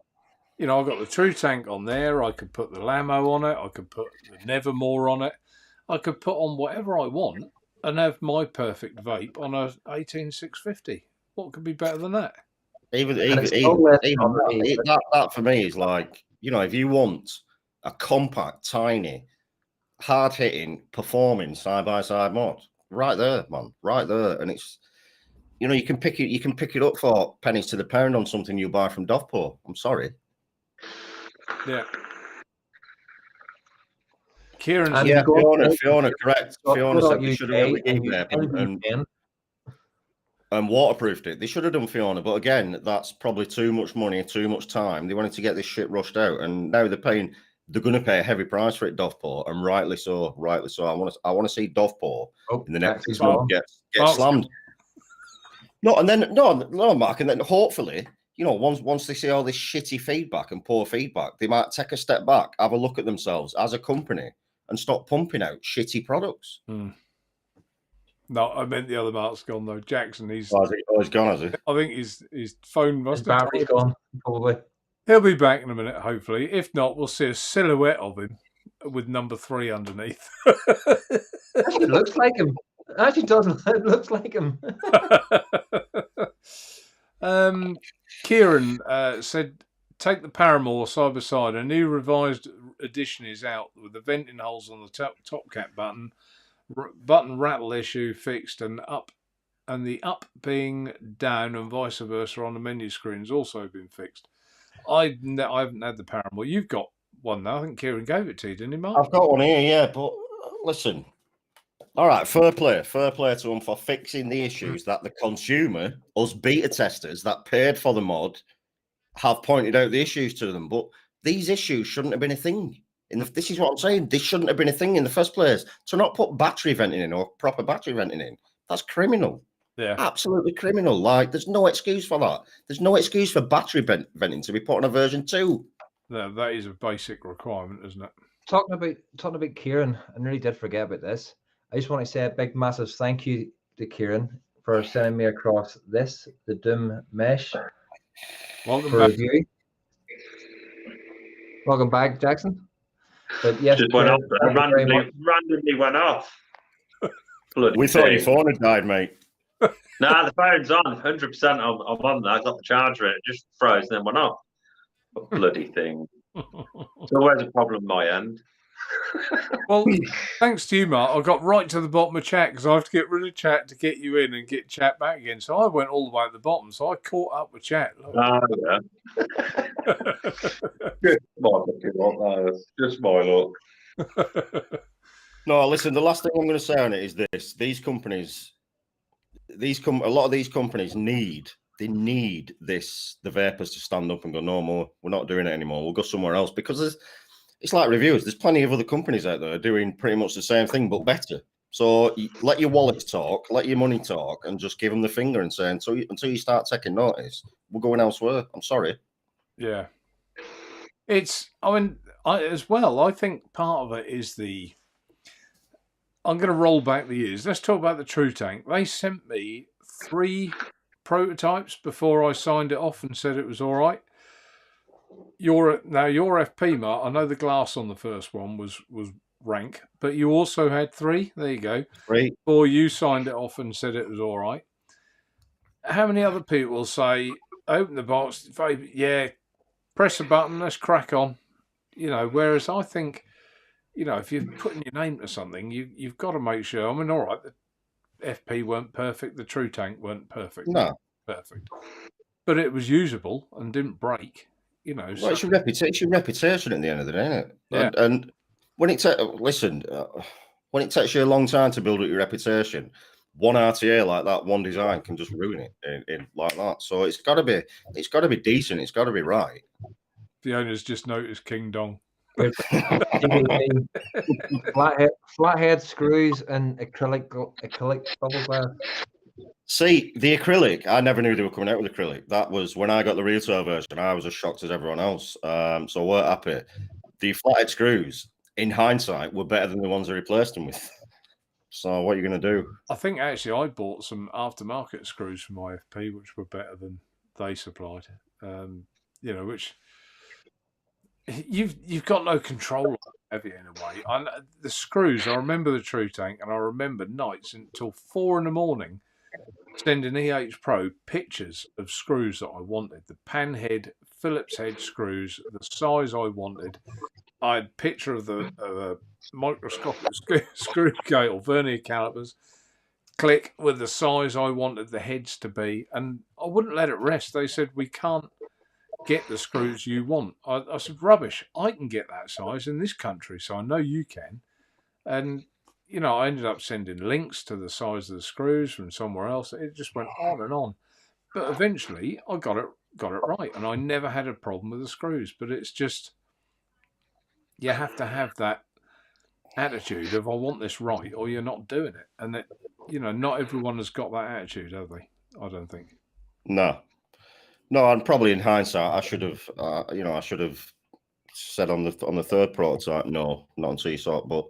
you know, I've got the True Tank on there. I could put the Lamo on it. I could put the Nevermore on it. I could put on whatever I want and have my perfect vape on a 18650. What could be better than that? Even And it's even still less even underneath. that for me is like, you know, if you want a compact, tiny, hard hitting, performing side by side mod, right there, man, right there, and it's, you know, you can pick it up for pennies to the pound on something you buy from Doveport. I'm sorry. Yeah. Kieran, And Yeah, you go Fiona, correct. Fiona said they should have went with and you e-vape and waterproofed it. They should have done, Fiona, but again, that's probably too much money, too much time. They wanted to get this shit rushed out, and now they're going to pay a heavy price for it, Doveport, and rightly so, rightly so. I want to see Doveport in the next 6 months get slammed. No, and then no, Mark, and then hopefully, you know, once they see all this shitty feedback and poor feedback, they might take a step back, have a look at themselves as a company, and stop pumping out shitty products. No, I meant the other Mark's gone though. Jackson, he's gone, has he? I think his phone must have battery's gone, probably. He'll be back in a minute, hopefully. If not, we'll see a silhouette of him with number 3 underneath. Actually, looks like him. Actually, doesn't. It looks like him. Kieran said, take the Paramore side by side. A new revised edition is out with the venting holes on the top cap button rattle issue fixed, and the up being down and vice versa on the menu screen has also been fixed. I haven't had the Paramore. You've got one now. I think Kieran gave it to you, didn't he, Mark? I've got one here, yeah. But listen, all right, fair play to them for fixing the issues that the consumer, us beta testers that paid for the mod, have pointed out the issues to them. But these issues shouldn't have been a thing. This is what I'm saying. This shouldn't have been a thing in the first place. To not put battery venting in or proper battery venting in, that's criminal. Yeah, absolutely criminal. Like, there's no excuse for that. There's no excuse for battery venting to be put on a version 2. No, that is a basic requirement, isn't it? Talking about Kieran, I nearly did forget about this. I just want to say a big, massive thank you to Kieran for sending me across the Doom Mesh. Welcome back. Review. Welcome back, Jackson. But yes, just went off. Randomly went off. We thought your phone had died, mate. Nah, the phone's on. 100%. I'm on there. I got the charger. It just froze and then went off. Bloody thing. It's always a problem on my end. Well, thanks to you, Mark, I got right to the bottom of chat because I have to get rid of chat to get you in and get chat back again. So I went all the way at the bottom. So I caught up with chat. Oh, yeah. Just my luck. No, listen, the last thing I'm going to say on it is this. These companies, a lot of these companies need the vapors to stand up and go, no more, we're not doing it anymore. We'll go somewhere else, because it's like reviewers. There's plenty of other companies out there doing pretty much the same thing, but better. So let your wallets talk, let your money talk, and just give them the finger and say, until you start taking notice, we're going elsewhere. I'm sorry. Yeah. I think part of it is I'm going to roll back the years. Let's talk about the True Tank. They sent me 3 prototypes before I signed it off and said it was all right. Your FP, Mark, I know the glass on the first one was rank, but you also had 3. There you go. 3. Before you signed it off and said it was all right. How many other people say, open the box, yeah, press a button, let's crack on? You know, whereas I think, you know, if you're putting your name to something, you've got to make sure. I mean, all right, the FP weren't perfect, the True Tank weren't perfect. No. Perfect. But it was usable and didn't break. You know, well, it's your reputation at the end of the day, isn't it? Yeah. And when it when it takes you a long time to build up your reputation, one RTA like that, one design can just ruin it in like that. So it's got to be decent. It's got to be right. The owners just noticed King Dong. Flathead screws and acrylic bubble glass. See, the acrylic, I never knew they were coming out with acrylic. That was when I got the retail version. I was as shocked as everyone else. So we're happy. The flathead screws, in hindsight, were better than the ones I replaced them with. So what are you going to do? I think actually I bought some aftermarket screws for my FP, which were better than they supplied. You know, which you've got no control of, have you, in a way? The screws, I remember the True Tank, and I remember nights until 4 in the morning sending EH Pro pictures of screws that I wanted. The pan head, Phillips head screws, the size I wanted. I had a picture of a microscopic screw gate or vernier calipers, click, with the size I wanted the heads to be, and I wouldn't let it rest. They said, we can't get the screws you want. I said, rubbish, I can get that size in this country, so I know you can. And, you know, I ended up sending links to the size of the screws from somewhere else. It just went on and on. But eventually I got it right, and I never had a problem with the screws. But it's just, you have to have that attitude of, I want this right, or you're not doing it. And that, you know, not everyone has got that attitude, have they? I don't think. No, and probably in hindsight, I should have, you know, I should have said on the third prototype, no, not on C-Sort, but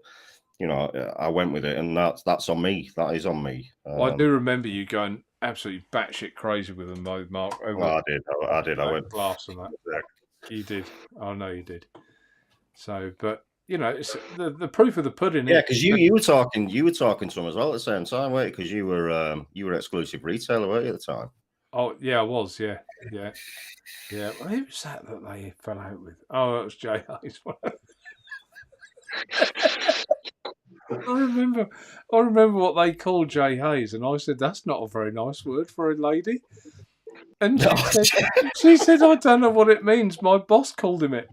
you know, I went with it, and that's on me. That is on me. Well, I do remember you going absolutely batshit crazy with them, though, Mark. Well, I did. I went glass and that. You did. I know you did. So, but you know, it's the proof of the pudding. Yeah, because you were talking to them as well at the same time, weren't you? Because you were exclusive retailer, weren't you, at the time? Oh yeah, I was. Yeah. Well, who was that they fell out with? Oh, it was Jay Hayes. I remember what they called Jay Hayes, and I said, that's not a very nice word for a lady. And she said, I don't know what it means. My boss called him it.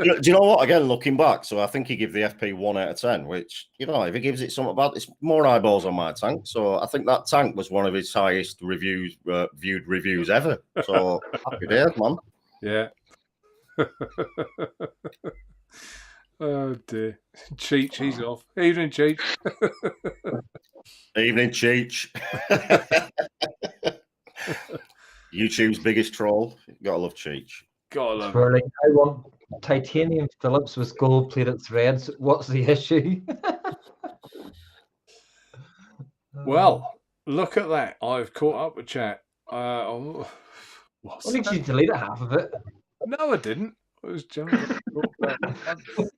Do you know what? Again, looking back, so I think he gave the FP 1 out of 10, which, you know, if he gives it something bad, it's more eyeballs on my tank. So I think that tank was one of his highest viewed reviews ever. So happy days, man. Yeah. Oh dear. Cheech, he's off. Evening, Cheech. Evening, Cheech. YouTube's biggest troll. Gotta love Cheech. Gotta love Swirling. I want titanium Phillips with gold-plated threads. What's the issue? Well, look at that. I've caught up with chat. I think you deleted half of it. No, I didn't. I was jumping.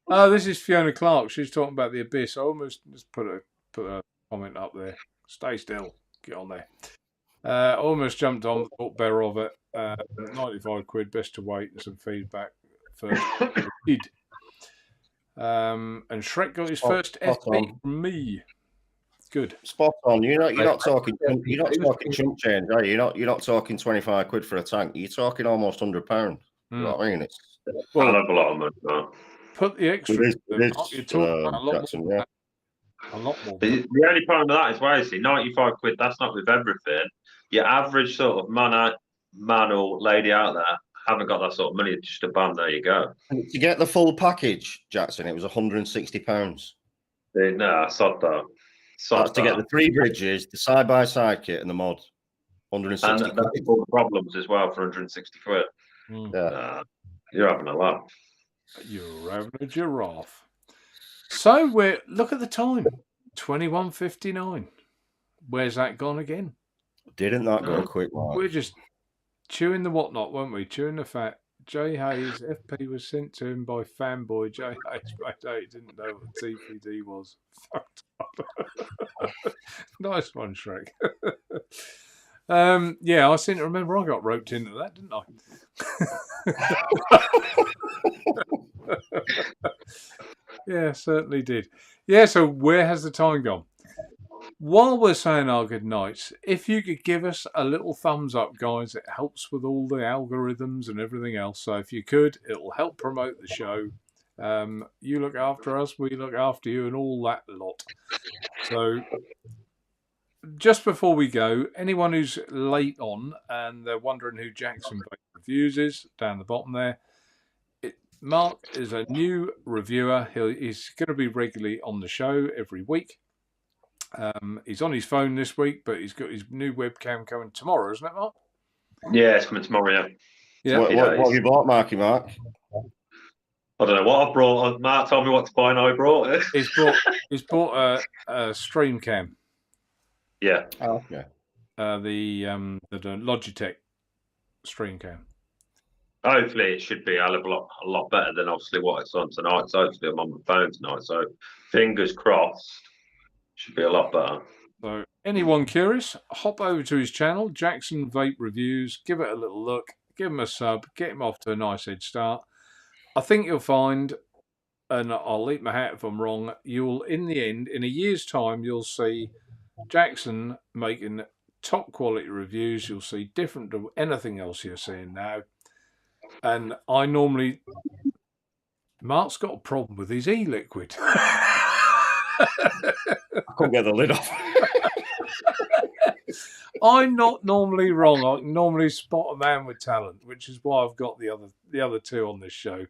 Oh, this is Fiona Clark. She's talking about the abyss. I almost just put a comment up there. Stay still. Get on there. I almost jumped on, thought better of it. 95 quid, best to wait, and some feedback first. Did. And Shrek got his first FP from me. Good. Spot on. You're not talking chump change, are you? You're not talking 25 quid for a tank. You're talking almost £100. You know what I mean? It's a lot of money. Put the extra. You're talking about a lot Jackson, more. yeah. A lot more. The only problem with that is why I see 95 quid. That's not with everything. Your average sort of man or lady out there haven't got that sort of money. Just a band. There you go. And to get the full package, Jackson, it was £160. No, I sod that. That's to get the 3 bridges, the side-by-side kit, and the mod. 160 and that's all the problems as well for 160 quid. Yeah. You're having a laugh. You're having a giraffe. So look at the time, 21:59. Where's that gone again? Didn't that go quick, Mark? We're just chewing the whatnot, weren't we? Chewing the fat. Jay Hayes, FP was sent to him by fanboy Jay Hayes, but he didn't know what TPD was. Fucked up. Nice one, Shrek. Yeah, I seem to remember I got roped into that, didn't I? Yeah, certainly did. Yeah, so where has the time gone? While we're saying our good nights, if you could give us a little thumbs up, guys, it helps with all the algorithms and everything else. So if you could, it'll help promote the show. You look after us, we look after you, and all that lot. So just before we go, anyone who's late on and they're wondering who Jackson Reviews is, down the bottom there, Mark is a new reviewer. He's going to be regularly on the show every week. He's on his phone this week, but he's got his new webcam coming tomorrow, isn't it, Mark? Yeah, it's coming tomorrow, yeah. What have you bought, Marky Mark? I don't know what I brought. Mark told me what to buy and I brought it. He's bought a stream cam. Yeah. Oh, okay. the Logitech stream cam? Hopefully, it should be a lot better than obviously what it's on tonight. So hopefully, I'm on my phone tonight. So fingers crossed, should be a lot better. So anyone curious, hop over to his channel, Jackson Vape Reviews. Give it a little look. Give him a sub. Get him off to a nice head start. I think you'll find, and I'll leave my hat if I'm wrong, you'll, in the end, in a year's time, you'll see Jackson making top quality reviews. You'll see different to anything else you're seeing now. And I normally, Mark's got a problem with his e-liquid. I couldn't get the lid off. I'm not normally wrong. I can normally spot a man with talent, which is why I've got the other two on this show.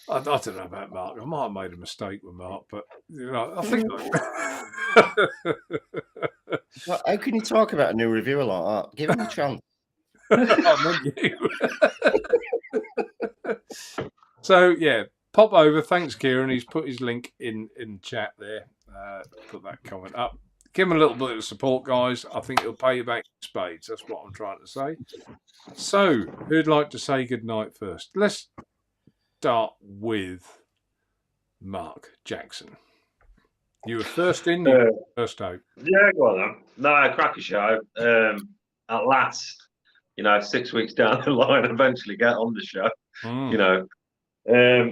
I don't know about Mark. I might have made a mistake with Mark, but I think. Well, how can you talk about a new reviewer like that? Give him a chance. I meant you. So yeah, pop over. Thanks, Kieran. He's put his link in chat there. Put that comment up. Give him a little bit of support, guys. I think he'll pay you back in spades. That's what I'm trying to say. So, who'd like to say goodnight first? Let's start with Marc Jackson. You were first in, you were first out. Yeah, go on then. No, cracker show. At last, 6 weeks down the line, eventually get on the show.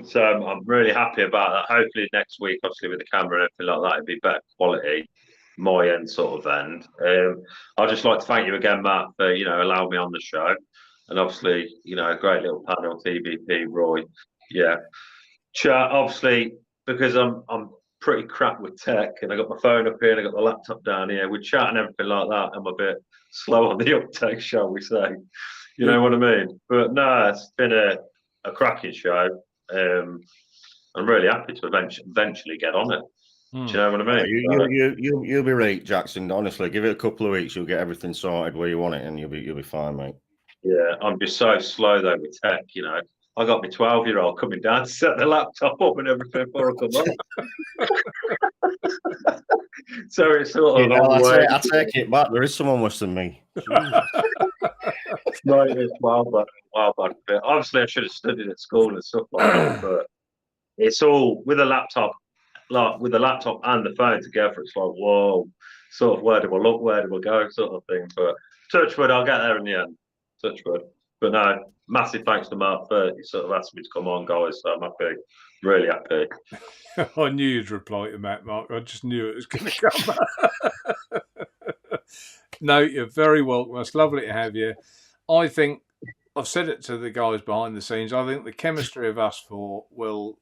So I'm really happy about that. Hopefully next week, obviously with the camera and everything like that, it'd be better quality. My end sort of end. I'd just like to thank you again, Matt, for allowing me on the show, and obviously a great little panel, TVP, Roy, chat. Obviously because I'm pretty crap with tech, and I got my phone up here and I got the laptop down here. We're chatting everything like that. I'm a bit slow on the uptake, shall we say? You know what I mean? But no, it's been a cracking show. I'm really happy to eventually get on it. Do you know what I mean? You'll be right, Jackson. Honestly, give it a couple of weeks, you'll get everything sorted where you want it, and you'll be fine, mate. Yeah, I'm just so slow though with tech. I got my 12-year-old coming down to set the laptop up and everything before I come on. So it's sort of. I take it back. There is someone worse than me. No, it's wild bad. Obviously, I should have studied at school and stuff like that, but it's all with a laptop. Like with the laptop and the phone together, it's like, whoa, sort of where do I look, where do I go, sort of thing. But touch wood, I'll get there in the end. Touch wood. But no, massive thanks to Mark for he sort of asked me to come on, guys. So I'm happy, really happy. I knew you'd reply to Matt, Mark. I just knew it was going to come. No, you're very welcome. It's lovely to have you. I think I've said it to the guys behind the scenes. I think the chemistry of us four will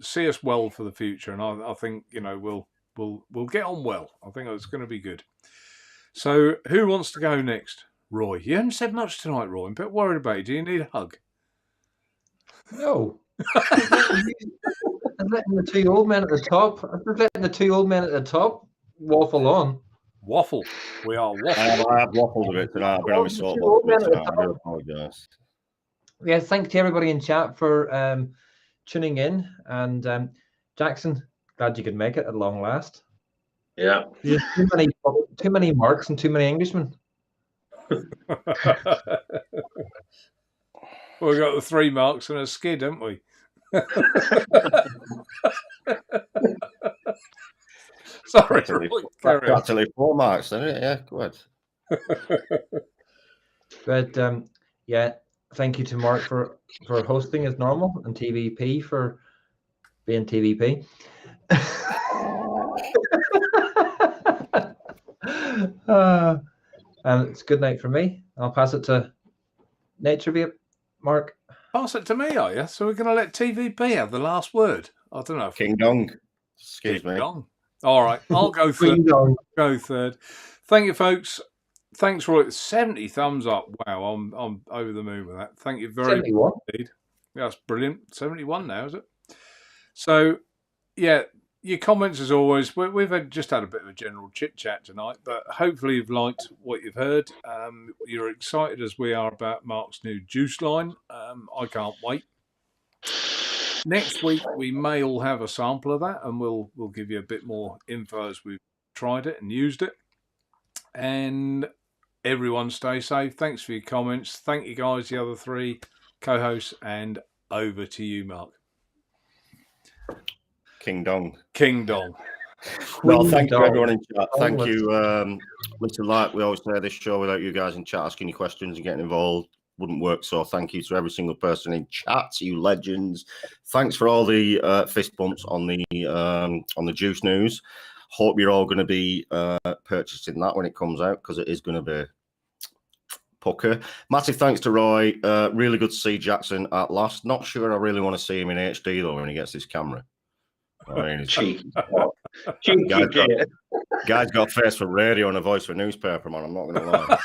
see us well for the future, and I think we'll get on well. I think it's going to be good. So, who wants to go next? Roy, you haven't said much tonight, Roy. I'm a bit worried about you. Do you need a hug? No. I'm letting the two old men at the top. I'm just letting the two old men at the top waffle on. Waffle. We are waffle. I have waffled a bit tonight. I've been on my soapbox tonight. I do apologise. Yeah, thanks to everybody in chat for tuning in. And Jackson, glad you could make it at long last. Yeah. There's too many Marks and too many Englishmen. We've got the 3 Marks and a skid, haven't we? Sorry, practically 4 Marks, isn't it? Yeah, go ahead. But yeah, thank you to Mark for hosting as normal, and TVP for being TVP. And it's good night for me. I'll pass it to Naturevape, Mark. Pass it to me, are you? So we're going to let TVP have the last word. I don't know. King Dong. Excuse me. Dong. All right, I'll go third. Go third. Thank you, folks. Thanks for 70 thumbs up. Wow, I'm over the moon with that. Thank you very much indeed. That's brilliant. 71 now, is it? So, yeah, your comments as always. We've just had a bit of a general chit chat tonight, but hopefully you've liked what you've heard. You're excited as we are about Mark's new juice line. I can't wait. Next week we may all have a sample of that, and we'll give you a bit more info as we've tried it and used it. and everyone stay safe. Thanks for your comments. Thank you guys, the other three co-hosts, and over to you, Mark. King Dong. King Dong. Well, thank you everyone in chat. Thank you. Listen, like we always say, this show without you guys in chat asking you questions and getting involved wouldn't work. So thank you to every single person in chat, you legends. Thanks for all the fist bumps on the juice news. Hope you're all going to be purchasing that when it comes out, because it is going to be pucker. Massive thanks to Roy. Really good to see Jackson at last. Not sure I really want to see him in HD though when he gets this camera. I mean, Cheeky. Guy's got a face for radio and a voice for newspaper, man. I'm not going to lie.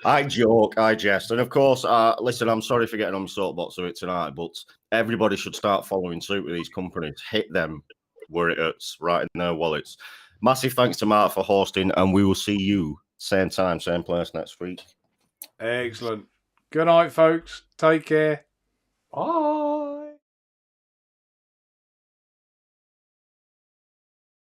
I joke, I jest. And of course, listen, I'm sorry for getting on my soapbox of it tonight, but everybody should start following suit with these companies. Hit them where it hurts, right in their wallets. Massive thanks to Mark for hosting, and we will see you same time, same place next week. Excellent. Good night, folks. Take care. Bye.